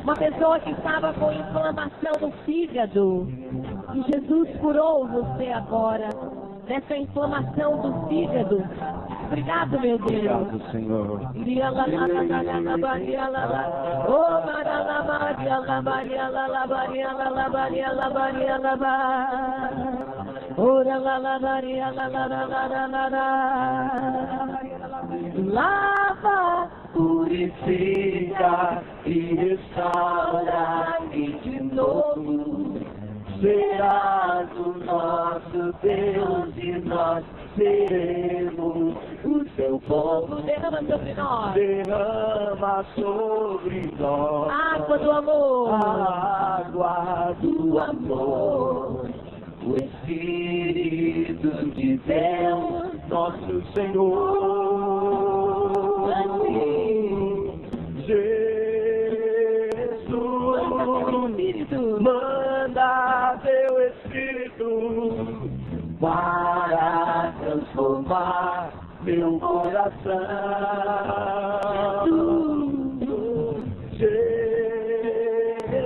[SPEAKER 3] Uma pessoa que estava com inflamação no fígado. E Jesus curou você agora dessa inflamação do fígado. Obrigado, meu Deus.
[SPEAKER 2] Obrigado, Senhor.
[SPEAKER 3] Lava,
[SPEAKER 2] Purifica e restaura-me de novo. Serás o nosso Deus e nós seremos o seu povo.
[SPEAKER 3] derrama sobre nós.
[SPEAKER 2] Derrama sobre nós
[SPEAKER 3] Água do amor.
[SPEAKER 2] a água do amor. O Espírito de Deus, nosso Senhor. Jesus, manda teu Espírito para transformar meu coração.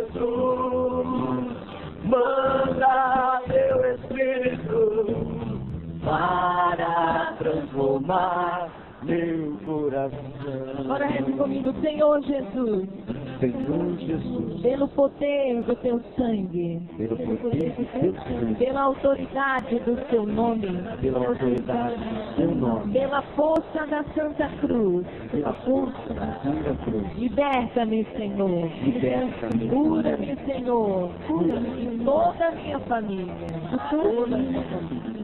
[SPEAKER 2] Jesus, manda teu Espírito para transformar meu coração.
[SPEAKER 3] Agora reze comigo, Senhor Jesus.
[SPEAKER 2] Senhor Jesus,
[SPEAKER 3] Pelo poder do teu sangue,
[SPEAKER 2] pelo poder do teu sangue,
[SPEAKER 3] pela autoridade do teu nome,
[SPEAKER 2] pela autoridade do seu nome,
[SPEAKER 3] pela força da Santa Cruz,
[SPEAKER 2] pela força da Santa Cruz,
[SPEAKER 3] liberta-me, Senhor.
[SPEAKER 2] liberta-me,
[SPEAKER 3] Cura-me, Senhor. Cura-me toda a minha família.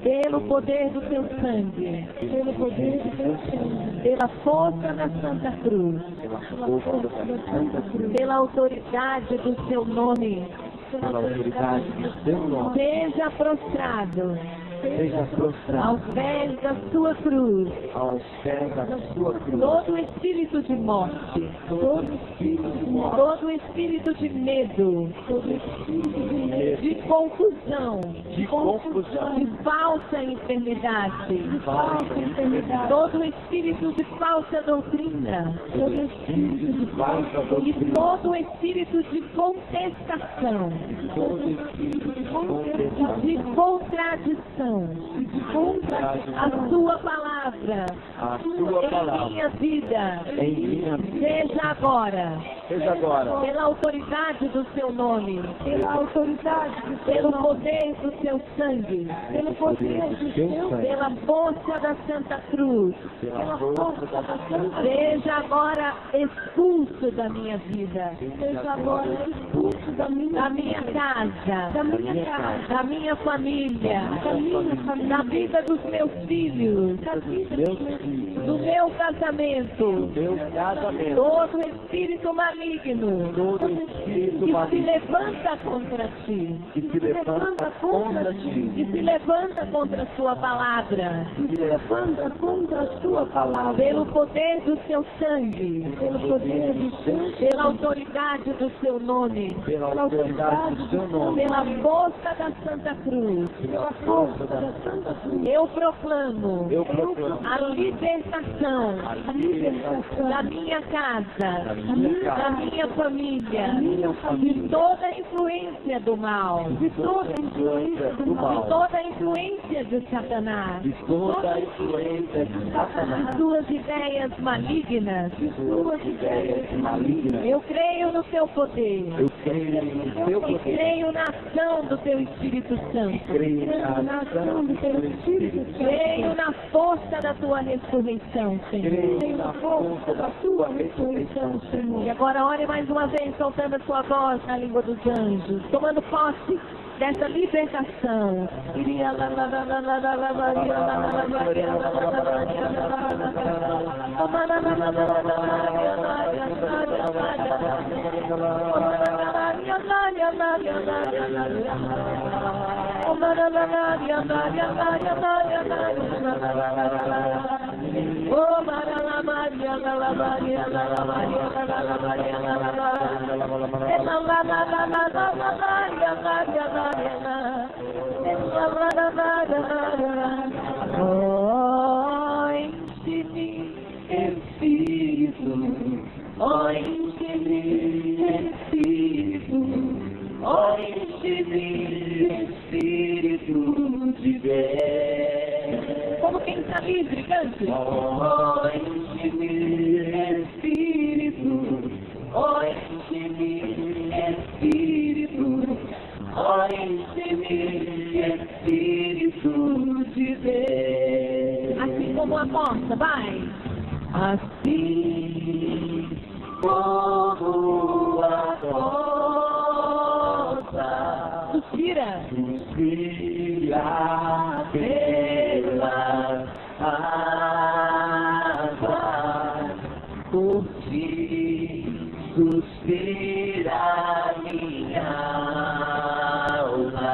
[SPEAKER 3] Pelo poder do teu sangue, pelo poder do teu sangue, pela força da Santa Cruz,
[SPEAKER 2] pela força da Santa Cruz,
[SPEAKER 3] pela autoridade do seu nome,
[SPEAKER 2] pela autoridade do seu nome,
[SPEAKER 3] seja prostrado
[SPEAKER 2] seja prostrado
[SPEAKER 3] aos pés da sua cruz
[SPEAKER 2] aos pés da sua cruz
[SPEAKER 3] todo espírito de morte,
[SPEAKER 2] todo espírito de morte,
[SPEAKER 3] todo espírito de medo, de confusão,
[SPEAKER 2] de confusão,
[SPEAKER 3] de falsa enfermidade,
[SPEAKER 2] falsa enfermidade,
[SPEAKER 3] todo espírito de falsa doutrina,
[SPEAKER 2] todo espírito de falsa
[SPEAKER 3] e
[SPEAKER 2] doutrina,
[SPEAKER 3] todo espírito de contestação,
[SPEAKER 2] todo espírito de contestação,
[SPEAKER 3] de contradição, a sua palavra
[SPEAKER 2] a sua
[SPEAKER 3] em
[SPEAKER 2] palavra
[SPEAKER 3] minha vida,
[SPEAKER 2] em minha vida,
[SPEAKER 3] seja agora,
[SPEAKER 2] seja agora,
[SPEAKER 3] pela autoridade do seu nome, pelo poder do seu sangue,
[SPEAKER 2] pelo poder do seu sangue,
[SPEAKER 3] pela força da Santa Cruz,
[SPEAKER 2] pela força da Santa Cruz,
[SPEAKER 3] seja agora expulso da minha vida,
[SPEAKER 2] seja agora expulso
[SPEAKER 3] da minha casa, da minha família, da vida dos meus filhos,
[SPEAKER 2] meus filhos,
[SPEAKER 3] do meu casamento,
[SPEAKER 2] meu casamento,
[SPEAKER 3] todo espírito maligno
[SPEAKER 2] todo espírito
[SPEAKER 3] que se
[SPEAKER 2] maligno
[SPEAKER 3] levanta contra ti,
[SPEAKER 2] que se levanta contra ti,
[SPEAKER 3] que se levanta contra a sua palavra,
[SPEAKER 2] que se levanta contra a sua palavra,
[SPEAKER 3] pelo poder do seu sangue,
[SPEAKER 2] pelo poder do seu,
[SPEAKER 3] pela autoridade do seu nome,
[SPEAKER 2] pela autoridade do seu nome,
[SPEAKER 3] pela força da Santa Cruz,
[SPEAKER 2] pela força da Santa Cruz,
[SPEAKER 3] eu proclamo
[SPEAKER 2] eu proclamo
[SPEAKER 3] a libertação
[SPEAKER 2] a libertação
[SPEAKER 3] da minha casa,
[SPEAKER 2] da minha casa,
[SPEAKER 3] da minha família,
[SPEAKER 2] minha família,
[SPEAKER 3] de toda a influência do mal,
[SPEAKER 2] de toda a influência do
[SPEAKER 3] de
[SPEAKER 2] mal,
[SPEAKER 3] toda a influência de Satanás,
[SPEAKER 2] de toda a influência de Satanás,
[SPEAKER 3] de suas ideias malignas.
[SPEAKER 2] de suas ideias malignas.
[SPEAKER 3] Eu creio no teu poder.
[SPEAKER 2] Eu creio no teu
[SPEAKER 3] E
[SPEAKER 2] poder,
[SPEAKER 3] creio na ação do teu Espírito Santo.
[SPEAKER 2] creio na ação do teu Espírito Santo,
[SPEAKER 3] Creio na força da tua ressurreição, Senhor.
[SPEAKER 2] creio na força da tua ressurreição, Senhor.
[SPEAKER 3] E agora ore mais uma vez, soltando a sua voz na língua dos anjos, tomando posse dessa libertação.
[SPEAKER 4] Espírito de Deus.
[SPEAKER 3] Como quem está livre, cante.
[SPEAKER 4] Enche-me, Espírito. Enche-me, Espírito. Enche-me, Espírito de Deus.
[SPEAKER 3] Assim como a moça, vai.
[SPEAKER 4] Assim como a rosa
[SPEAKER 3] Suspira.
[SPEAKER 4] suspira pela água, por ti suspira minha alma.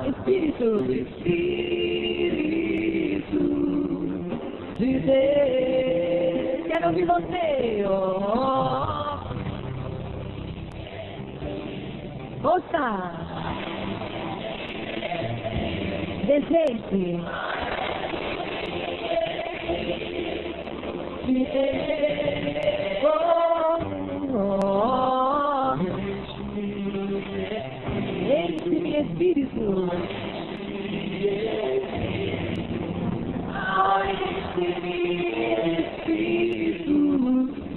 [SPEAKER 3] Espírito.
[SPEAKER 4] Espírito de Deus.
[SPEAKER 3] Quero ouvir você. Ouça. Deseje. Enche-me, Espírito.
[SPEAKER 4] Enche-me, Espírito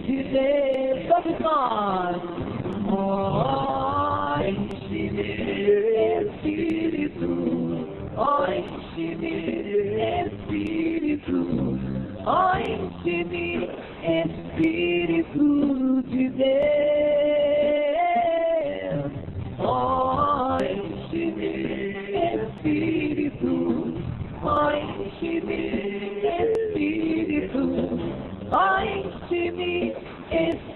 [SPEAKER 4] de Deus.
[SPEAKER 3] Todos nós.
[SPEAKER 4] Enche-me, Espírito. Enche-me, Espírito. Enche-me, Espírito de Deus. Enche-me, Espírito. Enche-me, Espírito. Enche-me, Espírito.